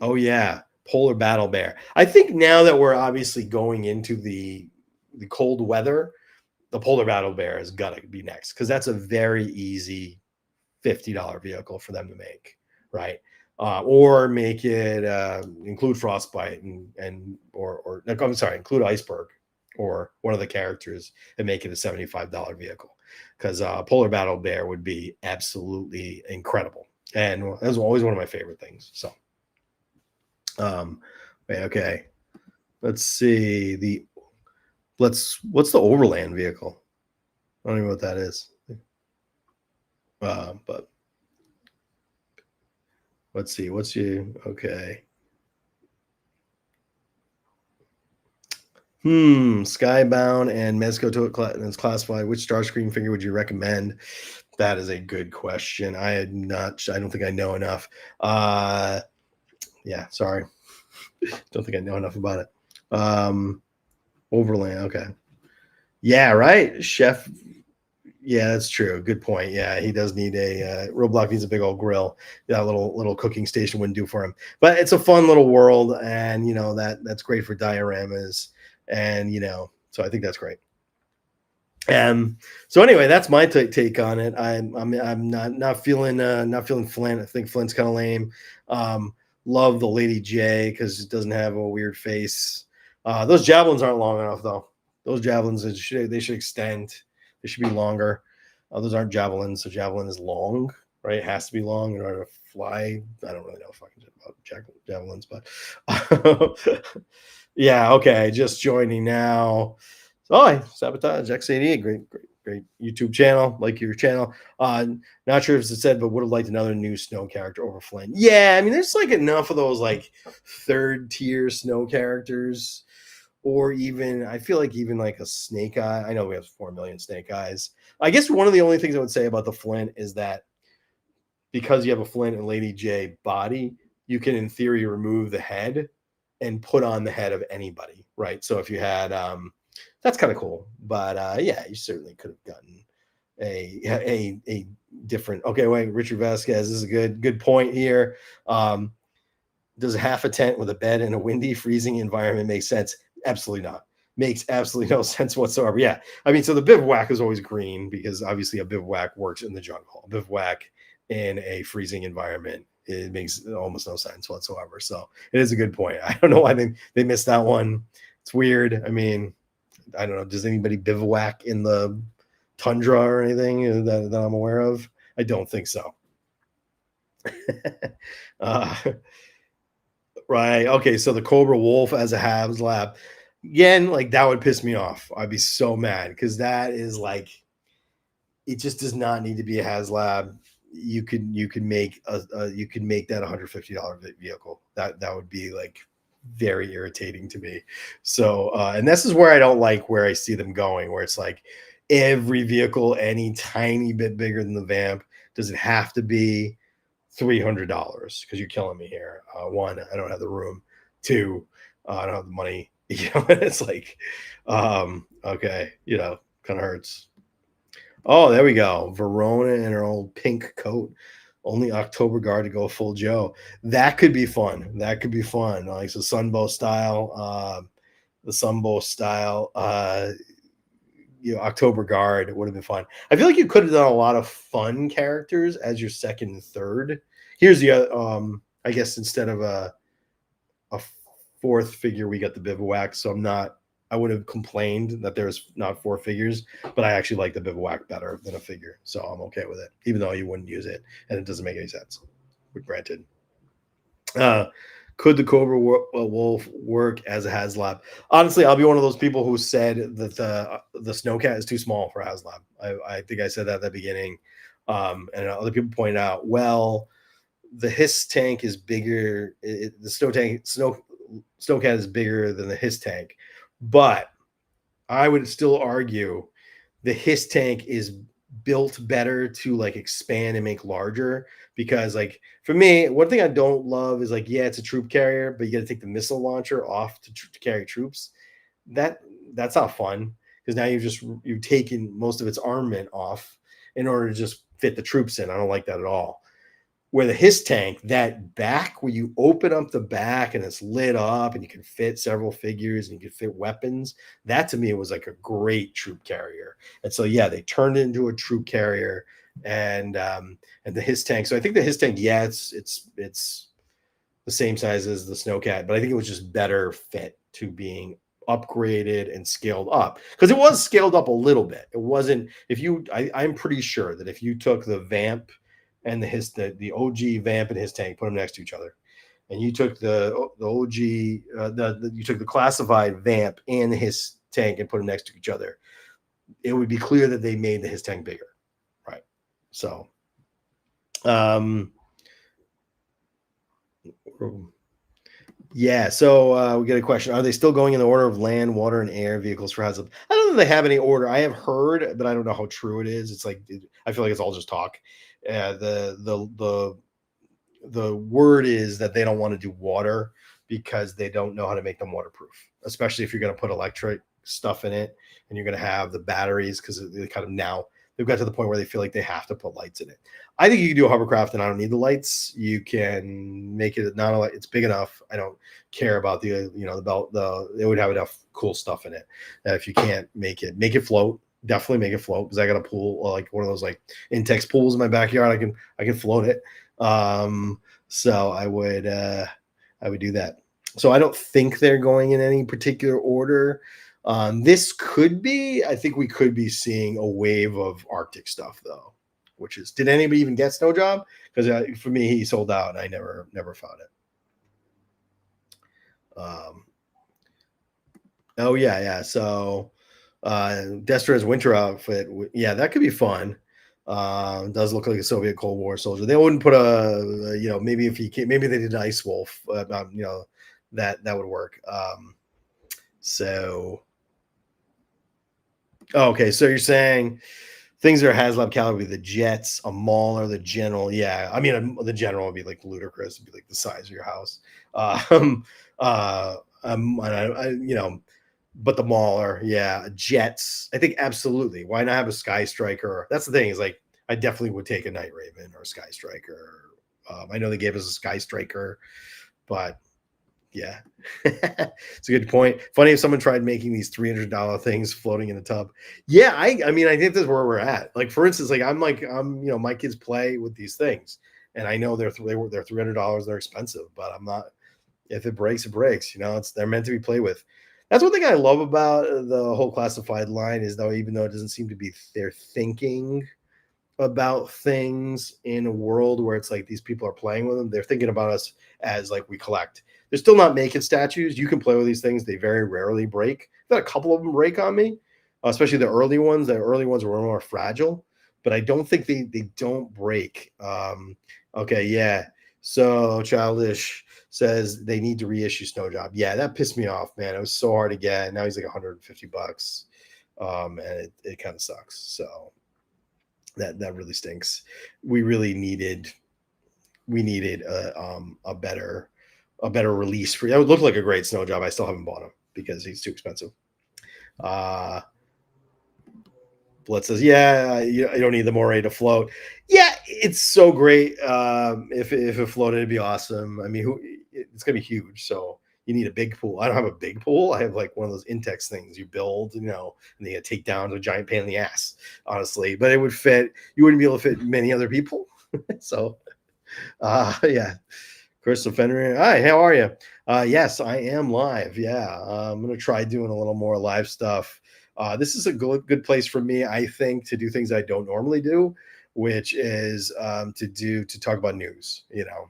oh yeah, Polar Battle Bear. I think now that we're obviously going into the cold weather, the Polar Battle Bear has got to be next because that's a very easy $50 vehicle for them to make, right? Or make it include Frostbite or I'm sorry, include Iceberg or one of the characters and make it a $75 vehicle because Polar Battle Bear would be absolutely incredible, and that's always one of my favorite things. So, okay, let's see what's the Overland vehicle? I don't even know what that is, but let's see. Okay. Skybound and Mezco is classified. Which Starscream figure would you recommend? That is a good question. I don't think I know enough. Yeah, sorry. Don't think I know enough about it. Overland, okay. Yeah, right. Chef. Yeah, that's true. Good point. Yeah, he does need a Roblox needs a big old grill. That little cooking station wouldn't do for him. But it's a fun little world, and that's great for dioramas, and so I think that's great. So anyway, that's my take on it. I'm not feeling Flint. I think Flint's kind of lame. Love the Lady J because it doesn't have a weird face. Those javelins aren't long enough though. Those javelins they should extend. They should be longer. Those aren't javelins. So javelin is long, right? It has to be long in order to fly. I don't really know fucking about javelins, but yeah. Okay, just joining now. Oh, Sabotage X88, great YouTube channel. Like your channel. Not sure if it's said, but would have liked another new snow character over Flynn. Yeah, I mean, there's like enough of those like third tier snow characters, or even I feel like even like a Snake Eye. I know we have 4 million Snake Eyes. I guess one of the only things I would say about the Flint is that because you have a Flint and Lady J body, you can in theory remove the head and put on the head of anybody, right? So if you had that's kind of cool. But yeah, you certainly could have gotten a different. Okay, wait, Richard Vasquez this is a good point here. Does half a tent with a bed in a windy, freezing environment make sense? Absolutely not. Makes absolutely no sense whatsoever. Yeah, I mean, so the bivouac is always green because obviously a bivouac works in the jungle. A bivouac in a freezing environment, it makes almost no sense whatsoever. So it is a good point. I don't know why they missed that one. It's weird. I mean, I don't know. Does anybody bivouac in the tundra or anything that I'm aware of? I don't think so. Right. Okay. So the Cobra Wolf as a HasLab. Again, like that would piss me off. I'd be so mad because that is like it just does not need to be a HasLab. You could make you could make that $150 vehicle. That would be like very irritating to me. So and this is where I don't like where I see them going, where it's like every vehicle any tiny bit bigger than the Vamp. Does it have to be $300? Because you're killing me here. One, I don't have the room. Two, I don't have the money. It's like okay, Kind of hurts. Oh, there we go. Verona in her old pink coat. Only October Guard to go full Joe. That could be fun. That could be fun. Like the Sunbow style. The Sunbow style. October Guard would have been fun. I feel like you could have done a lot of fun characters as your second and third. Here's the I guess instead of a fourth figure, we got the bivouac. So I would have complained that there's not 4 figures, but I actually like the bivouac better than a figure. So I'm okay with it, even though you wouldn't use it and it doesn't make any sense. Granted. Could the Cobra Wolf work as a HasLab? Honestly, I'll be one of those people who said that the Snowcat is too small for HasLab. I think I said that at the beginning. And other people point out, well, the Hiss tank is bigger. The Snowcat is bigger than the Hiss tank. But I would still argue the Hiss tank is built better to like expand and make larger, because like for me, one thing I don't love is like, yeah, it's a troop carrier, but you got to take the missile launcher off to carry troops. That's not fun, because now you've taken most of its armament off in order to just fit the troops in. I don't like that at all. Where the Hiss tank, that back, where you open up the back and it's lit up and you can fit several figures and you can fit weapons, that to me was like a great troop carrier. And so yeah, they turned it into a troop carrier, and the Hiss tank. So I think the Hiss tank, yeah, it's the same size as the Snowcat, but I think it was just better fit to being upgraded and scaled up, because it was scaled up a little bit. It wasn't, I'm pretty sure that if you took the Vamp and the OG Vamp and Hiss tank, put them next to each other, and you took the OG you took the classified Vamp and the Hiss tank and put them next to each other, it would be clear that they made the Hiss tank bigger, right? So yeah, so we get a question: are they still going in the order of land, water, and air vehicles for HasLab? I don't know if they have any order. I have heard, but I don't know how true it is. It's like, I feel like it's all just talk. The word is that they don't want to do water because they don't know how to make them waterproof, especially if you're going to put electric stuff in it and you're going to have the batteries, because they kind of, now they've got to the point where they feel like they have to put lights in it. I think you can do a hovercraft and I don't need the lights. You can make it not a light. It's big enough. I don't care about the belt. It would have enough cool stuff in it that if you can't make it float, definitely make it float, because I got a pool, like one of those like Intex pools in my backyard. I can float it. So I would do that. So I don't think they're going in any particular order. This could be, I think we could be seeing a wave of Arctic stuff though, which is, did anybody even get Snow Job? Because for me, he sold out and I never found it. Oh yeah. So Destra's winter outfit, yeah, that could be fun. Does look like a Soviet Cold War soldier. They wouldn't put maybe if he came, maybe they did Ice Wolf, that would work. Okay, so you're saying things that are HasLab caliber would be the jets, a Mauler, the general. Yeah, I mean the general would be like ludicrous. It'd be like the size of your house. But the Mauler, yeah, jets. I think absolutely. Why not have a Sky Striker? That's the thing. Is like, I definitely would take a Night Raven or a Sky Striker. I know they gave us a Sky Striker, but yeah, it's a good point. Funny if someone tried making these $300 things floating in a tub. Yeah, I mean, I think that's where we're at. Like, for instance, I'm my kids play with these things, and I know they're $300. They're expensive, but I'm not. If it breaks, it breaks. They're meant to be played with. That's one thing I love about the whole classified line is, though, even though it doesn't seem to be, they're thinking about things in a world where it's like these people are playing with them. They're thinking about us as like we collect. They're still not making statues. You can play with these things. They very rarely break. I've got a couple of them break on me, especially the early ones. The early ones were more fragile, but I don't think they don't break. Okay, yeah. So Childish says they need to reissue Snow Job. Yeah, that pissed me off, man. It was so hard to get. Now he's like $150, and it kind of sucks. So that really stinks. We needed a better release for. That would look like a great Snow Job. I still haven't bought him because he's too expensive. Blitz says, "Yeah, you don't need the moray to float." Yeah, it's so great. If it floated, it'd be awesome. I mean, it's gonna be huge, so you need a big pool. I don't have a big pool. I have like one of those Intex things you build, and they take down to a giant pain in the ass, honestly. But it would fit. You wouldn't be able to fit many other people. So, yeah. Crystal Fenrir, hi, how are you? Yes, I am live. Yeah, I'm gonna try doing a little more live stuff. This is a good place for me, I think, to do things I don't normally do, which is to talk about news.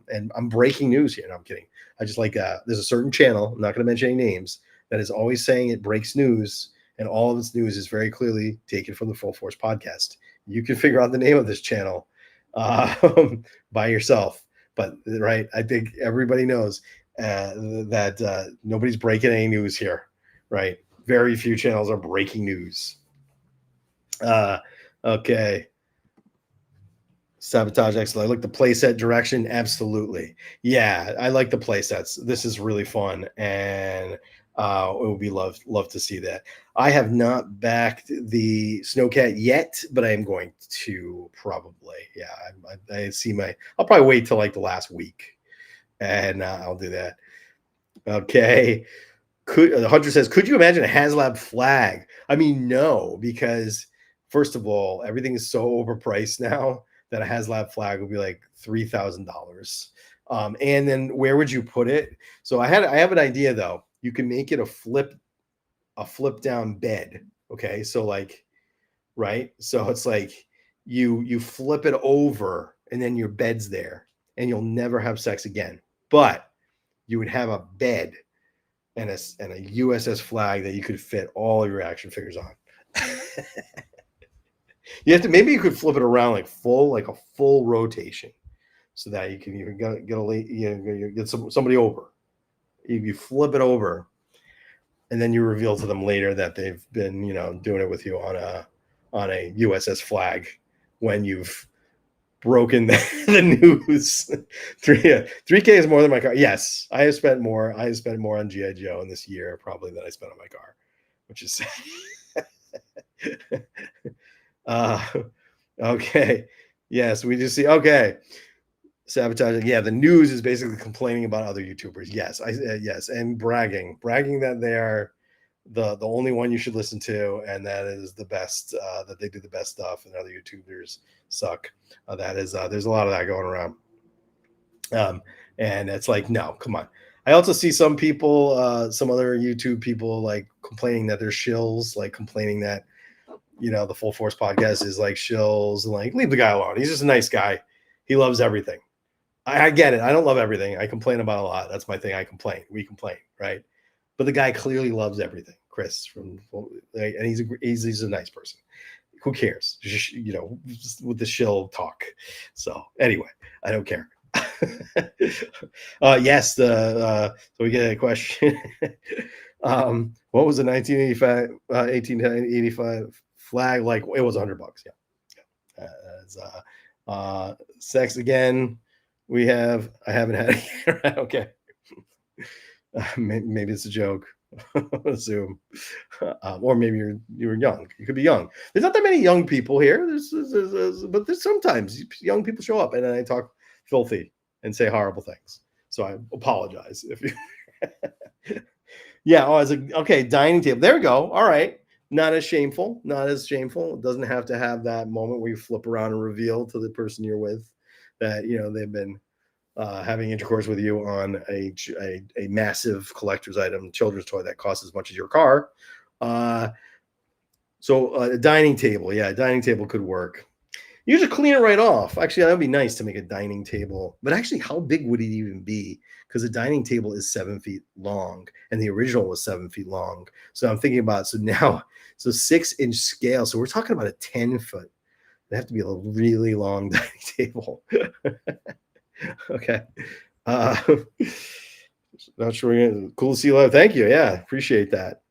And I'm breaking news here. No, I'm kidding. I just like there's a certain channel. I'm not going to mention any names that is always saying it breaks news, and all of its news is very clearly taken from the Full Force podcast. You can figure out the name of this channel uh, by yourself. But right, I think everybody knows that nobody's breaking any news here, right? Very few channels are breaking news. Okay. Sabotage excellent. I like the playset direction. Absolutely. Yeah, I like the playsets. This is really fun, and it would be love to see that. I have not backed the Snowcat yet, but I am going to probably. Yeah, I see my. I'll probably wait till like the last week, and I'll do that. Okay. Hunter says, could you imagine a HasLab flag? I mean, no, because first of all, everything is so overpriced now that a HasLab flag would be like $3,000. And then where would you put it? So I have an idea though. You can make it a flip down bed. Okay, so like, right? So it's like you flip it over and then your bed's there, and you'll never have sex again. But you would have a bed and a USS flag that you could fit all your action figures on. Maybe you could flip it around like a full rotation, so that you can even get somebody over. You flip it over, and then you reveal to them later that they've been doing it with you on a USS flag when you've broken the news. 3K is more than my car. Yes, I have spent more. I have spent more on GI Joe in this year probably than I spent on my car, which is okay. Yes, we just see. Okay, sabotaging. Yeah, the news is basically complaining about other YouTubers. Yes, yes, and bragging that they are the only one you should listen to, and that is the best. That they do the best stuff, and other YouTubers suck. That is there's a lot of that going around. And it's like, no, come on. I also see some people, some other YouTube people, like complaining that they're shills, like complaining that the Full Force podcast is like shills, and like leave the guy alone. He's just a nice guy. He loves everything. I get it. I don't love everything. I complain about a lot. That's my thing. I complain. We complain, right? But the guy clearly loves everything. Chris and he's a nice person. Who cares? Just, with the shill talk. So anyway, I don't care. Yes. So we get a question. What was the 1885 flag like? It was $100. Yeah. Sex again. I haven't had it yet. Okay. Maybe it's a joke. Assume, or maybe you're young. You could be young. There's not that many young people here. But there's sometimes young people show up and I talk filthy and say horrible things. So I apologize if you. Yeah. Oh, okay. Dining table. There we go. All right. Not as shameful. It doesn't have to have that moment where you flip around and reveal to the person you're with that they've been having intercourse with you on a massive collector's item, children's toy that costs as much as your car. So a dining table, yeah, a dining table could work. You just clean it right off. Actually, that'd be nice to make a dining table. But actually, how big would it even be? Because a dining table is 7 feet long, and the original was 7 feet long. So I'm thinking about 6-inch scale. So we're talking about a 10-foot. It'd have to be a really long dining table. Okay. Not sure. Cool to see you live. Thank you. Yeah, appreciate that.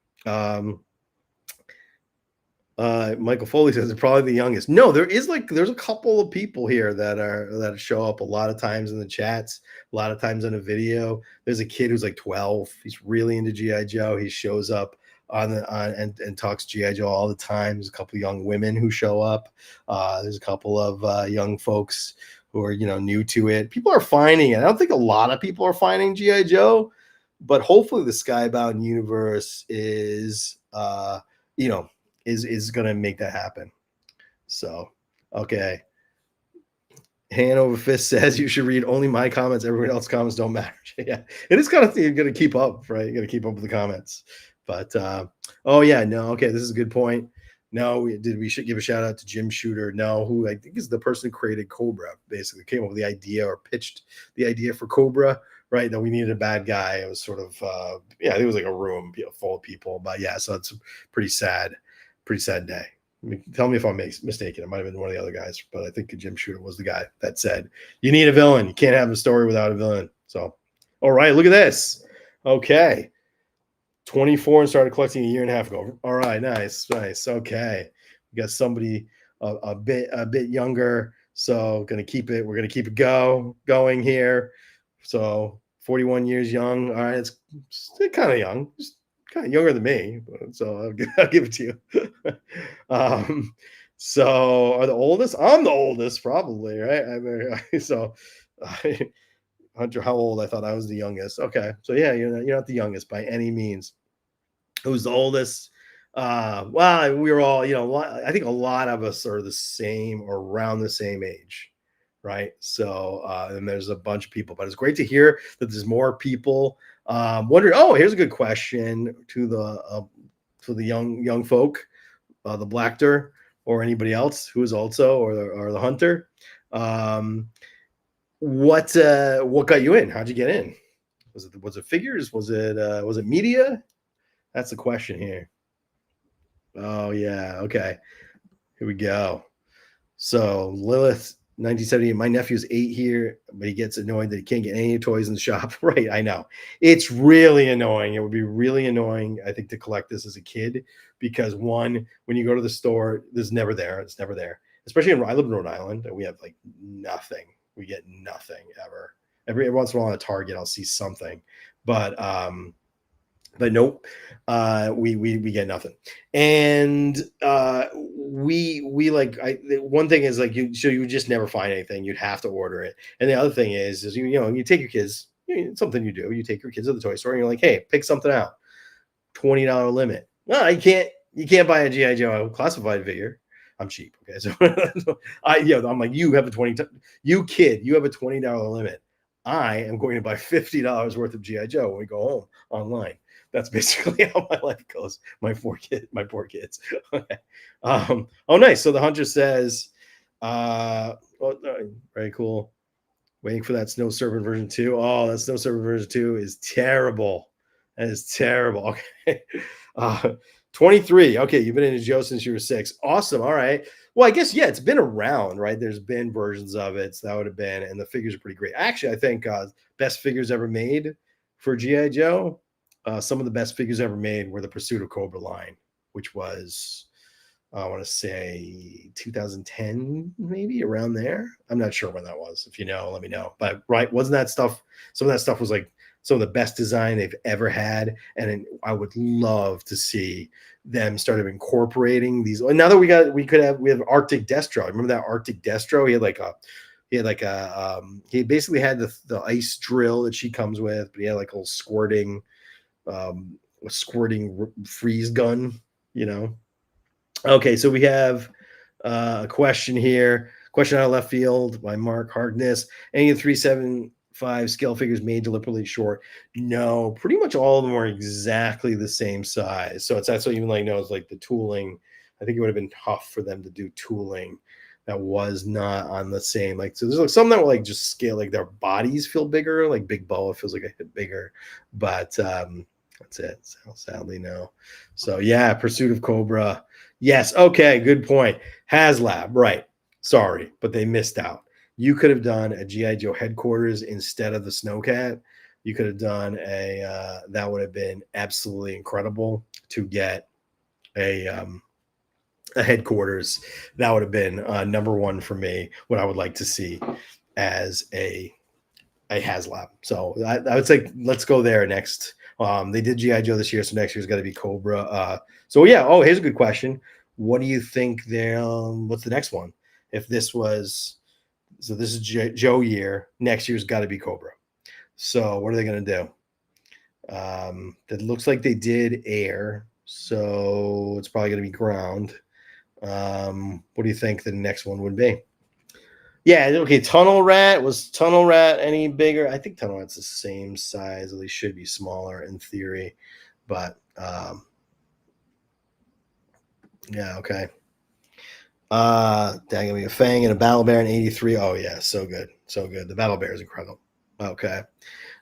Michael Foley says it's probably the youngest. No, there's a couple of people here that show up a lot of times in the chats, a lot of times in a video. There's a kid who's like 12. He's really into GI Joe. He shows up and talks GI Joe all the time. There's a couple of young women who show up. There's a couple of young folks who are new to it. People are finding it. I don't think a lot of people are finding GI Joe, but hopefully the Skybound universe is is going to make that happen. So okay. Hand over fist says you should read only my comments. Everyone else's comments don't matter. Yeah, it is kind of thing you're going to keep up, right? You got to keep up with the comments. But oh yeah, no, okay, this is a good point. No, we should give a shout out to Jim Shooter. No, who I think is the person who created Cobra. Basically, came up with the idea or pitched the idea for Cobra. Right? That we needed a bad guy. It was sort of I think it was like a room full of people. But yeah, so it's a pretty sad day. I mean, tell me if I'm mistaken. It might have been one of the other guys, but I think Jim Shooter was the guy that said, you need a villain. You can't have a story without a villain. So, all right, look at this. Okay. 24 and started collecting a year and a half ago. All right, nice. Okay. We got somebody a bit younger. So we're going to keep it going here. So 41 years young. All right, it's kind of young. Just kind of younger than me, so I'll give it to you. So are the oldest? I'm the oldest, probably, right? So Hunter, how old? I thought I was the youngest. Okay, so yeah, you're not the youngest by any means. Who's the oldest? Well, we were all, I think a lot of us are the same or around the same age, right? So and there's a bunch of people, but it's great to hear that there's more people wondering. Oh, here's a good question to the young folk, the Blackter or anybody else who is also or the Hunter. What got you in? How'd you get in? Was it figures? Was it media? That's the question here. Oh yeah, okay. Here we go. So Lilith 1978. My nephew's 8 here, but he gets annoyed that he can't get any toys in the shop. Right, I know. It's really annoying. It would be really annoying, I think, to collect this as a kid because one, when you go to the store, there's never there. It's never there. Especially I live in Rhode Island, and we have like nothing. We get nothing ever. Every once in a while at Target, I'll see something, but nope, we get nothing. And we like one thing is like you would just never find anything. You'd have to order it. And the other thing is you take your kids. It's something you do. You take your kids to the toy store and you're like, hey, pick something out. $20 limit. No, you can't buy a GI Joe classified figure. I'm cheap. Okay, so I'm like, you have a $20 limit. I am going to buy $50 worth of GI Joe when we go home online. That's basically how my life goes. My poor kids. Okay. Oh, nice. So the Hunter says, very cool. Waiting for that Snow Serpent version 2. Oh, that Snow Serpent version 2 is terrible. That is terrible. Okay. 23. Okay, you've been into Joe since you were 6. Awesome. All right. Well, I guess, yeah, it's been around, right? There's been versions of it. So that would have been, and the figures are pretty great. Actually, I think best figures ever made for G.I. Joe. Some of the best figures ever made were the Pursuit of Cobra line, which was, I want to say 2010, maybe around there. I'm not sure when that was. If you know, let me know. But right, wasn't that stuff? Some of that stuff was like some of the best design they've ever had. And I would love to see them start incorporating these. Now that we have Arctic Destro. Remember that Arctic Destro? He basically had the ice drill that she comes with, but he had like a little squirting freeze gun, Okay, so we have a question here. Question out of left field by Mark Harkness. Any of the 375 scale figures made deliberately short? No, pretty much all of them are exactly the same size. So that's what even it's like the tooling. I think it would have been tough for them to do tooling that was not on the same. So there's like some that were like just scale, like their bodies feel bigger, like Big Boa feels like a bit bigger, but that's it. So sadly, no. So yeah, Pursuit of Cobra. Yes. Okay. Good point. HasLab. Right. Sorry, but they missed out. You could have done a G.I. Joe headquarters instead of the Snowcat. You could have done that would have been absolutely incredible to get a headquarters. That would have been number one for me. What I would like to see as a HasLab. So I would say let's go there next They did GI Joe this year, so next year's got to be Cobra. So yeah. Oh, here's a good question. What do you think? What's the next one? If this was, so this is Joe year. Next year's got to be Cobra. So what are they going to do? That looks like they did air, so it's probably going to be ground. What do you think the next one would be? Yeah, okay. Tunnel Rat, was Tunnel Rat any bigger? I think Tunnel Rat's the same size. At least should be smaller in theory, but yeah, okay. Dang me, a Fang and a Battle Bear in '83. Oh yeah, so good, so good. The Battle Bear is incredible. Okay.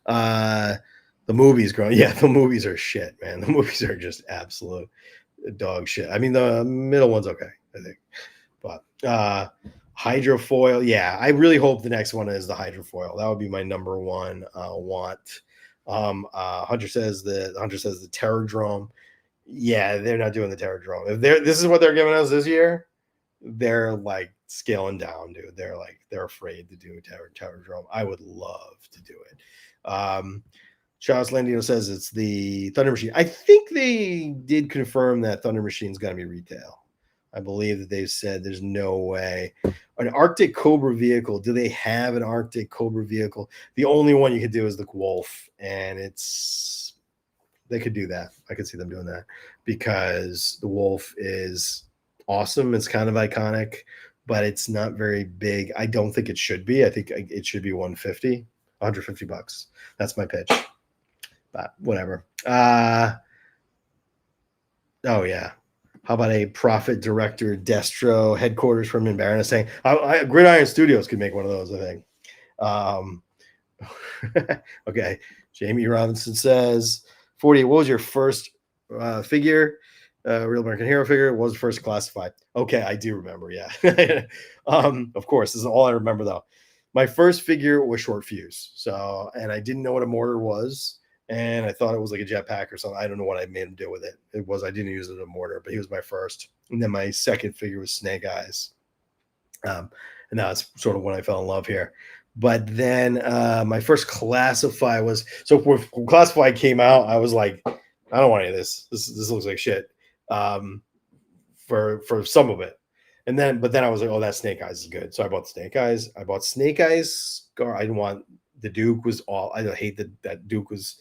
The movies growing. Yeah, the movies are shit, man. The movies are just absolute dog shit. I mean, the middle one's okay, I think, but hydrofoil. Yeah, I really hope the next one is the hydrofoil. That would be my number one want. Hunter says the Terrordrome. Yeah, they're not doing the Terrordrome. If this is what they're giving us this year, they're like scaling down, dude. They're afraid to do a Terrordrome. I would love to do it. Charles Landino says it's the Thunder Machine. I think they did confirm that Thunder Machine's going to be retail. I believe that they've said there's no way. An Arctic Cobra vehicle. Do they have an Arctic Cobra vehicle? The only one you could do is the Wolf, and they could do that. I could see them doing that because the Wolf is awesome. It's kind of iconic, but it's not very big. I don't think it should be. I think it should be $150 $150. That's my pitch. But whatever. Oh yeah. How about a profit director Destro headquarters from Baron saying Gridiron Studios could make one of those, I think. Okay. Jamie Robinson says 40. What was your first figure? Real American Hero figure? What was first classified? Okay, I do remember. Yeah. Of course, this is all I remember though. My first figure was Short Fuse. So, and I didn't know what a mortar was. And I thought it was like a jetpack or something. I don't know what I made him do with it. I didn't use it as a mortar, but he was my first. And then my second figure was Snake Eyes. And that's sort of when I fell in love here. But then my first Classify was, so when Classify came out, I was like, I don't want any of this. This looks like shit. For some of it. But then I was like, oh, that Snake Eyes is good. So I bought Snake Eyes. I bought Snake Eyes Scar. I didn't want the Duke was all. I hate that Duke was.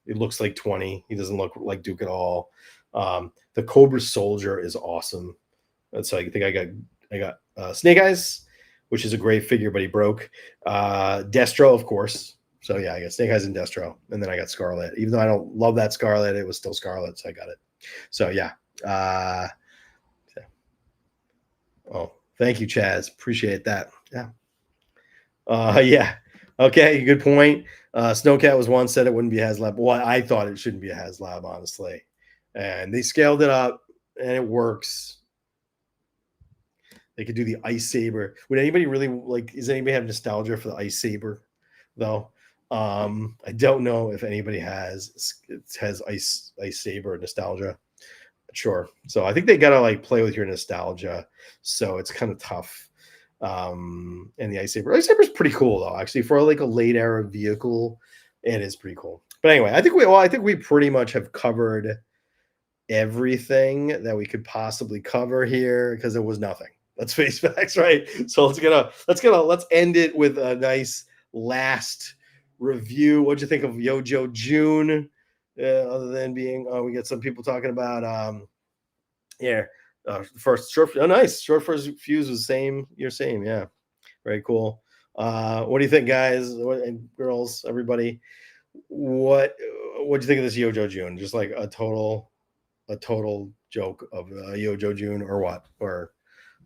It looks like 20. He doesn't look like Duke at all. The Cobra Soldier is awesome. And so I think I got Snake Eyes, which is a great figure, but he broke. Destro, of course. So yeah, I got Snake Eyes and Destro, and then I got Scarlet. Even though I don't love that Scarlet, it was still Scarlet, so I got it. So yeah. Oh, thank you, Chaz. Appreciate that. Yeah. Yeah. Okay, good point. Snowcat was one, said it wouldn't be a HasLab. Well, I thought it shouldn't be a HasLab, honestly. And they scaled it up, and it works. They could do the Ice Saber. Would anybody really does anybody have nostalgia for the Ice Saber, though? I don't know if anybody has Ice Saber nostalgia. Sure. So I think they gotta play with your nostalgia. So it's kind of tough. And the Ice Saber is pretty cool though. Actually, for a late era vehicle, it is pretty cool. But anyway, I think we pretty much have covered everything that we could possibly cover here because there was nothing. Let's face facts, right? So let's end it with a nice last review. What'd you think of Yojo June? Other than being, we get some people talking about, first short. Oh, nice. Short first fuse was same. You're same. Yeah. Very cool. What do you think, guys and girls, everybody? What'd you think of this Yojo June? Just like a total joke of Yojo June, or what? Or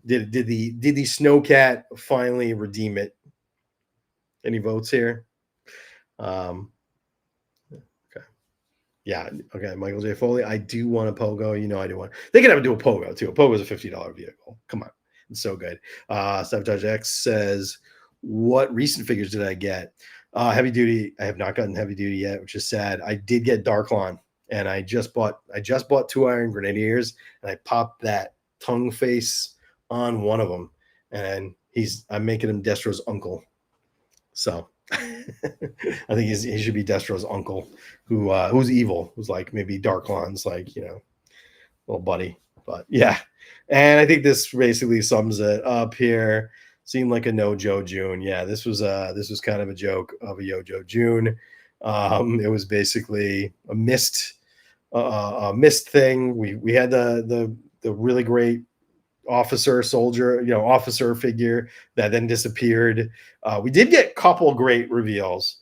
did the Snowcat finally redeem it? Any votes here? Okay. Yeah. Okay. Michael J. Foley. I do want a Pogo. I do want. They could have to do a Pogo too. A Pogo is a $50 vehicle. Come on. It's so good. Sabotage X says, what recent figures did I get? Heavy Duty. I have not gotten Heavy Duty yet, which is sad. I did get Darklon, and I just bought 2 Iron Grenadiers, and I popped that tongue face on one of them, and I'm making him Destro's uncle. So I think he should be Destro's uncle, who's evil, who's like maybe Darklon's like little buddy. But yeah, and I think this basically sums it up here. Seemed like a no Joe June. Yeah, this was kind of a joke of a Yo Joe June. It was basically a missed thing. We had the really great officer figure that then disappeared. We did get a couple great reveals.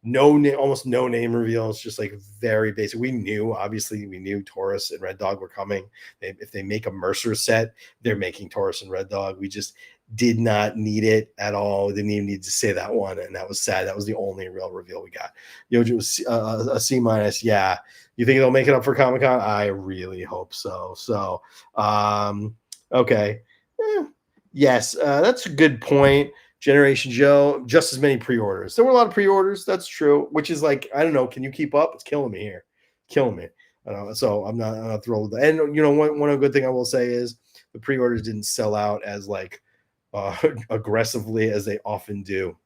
Almost no name reveals, just like very basic. Obviously, we knew Taurus and Red Dog were coming. If they make a Mercer set, they're making Taurus and Red Dog. We just did not need it at all. We didn't even need to say that one, and that was sad. That was the only real reveal we got. Yojo was a C minus. Yeah, you think they'll make it up for Comic Con? I really hope so. So, okay. Yes, that's a good point. Generation Joe, just as many pre-orders. There were a lot of pre-orders. That's true. Which is like, I don't know. Can you keep up? It's killing me here. Killing me. So I'm not thrilled with that. And one good thing I will say is the pre-orders didn't sell out as like aggressively as they often do.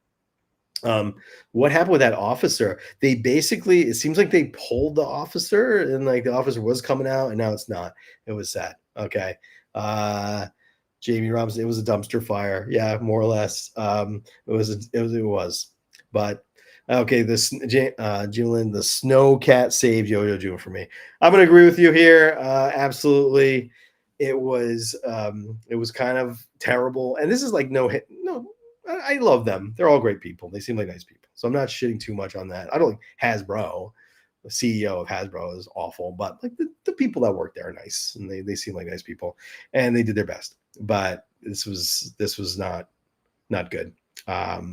What happened with that officer? It seems like they pulled the officer, and like the officer was coming out, and now it's not. It was sad. Okay. Jamie Robinson, it was a dumpster fire. Yeah, more or less. It was. But okay, Julian, the snow cat saved Yo-Yo June for me. I'm gonna agree with you here. Absolutely. It was kind of terrible. And this is like no. I love them. They're all great people. They seem like nice people. So I'm not shitting too much on that. I don't like Hasbro. The CEO of Hasbro is awful, but like the people that work there are nice, and they seem like nice people, and they did their best. But this was not good.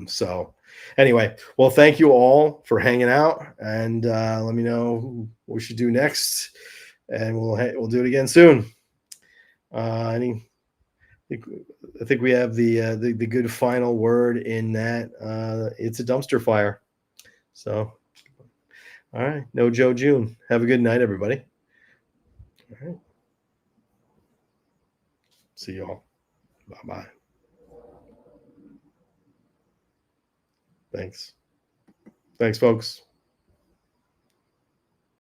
So anyway, well, thank you all for hanging out, and let me know what we should do next, and we'll do it again soon. I think we have the good final word in that it's a dumpster fire. So, all right, no Joe June. Have a good night, everybody. All right. See y'all. Bye-bye. Thanks. Thanks, folks.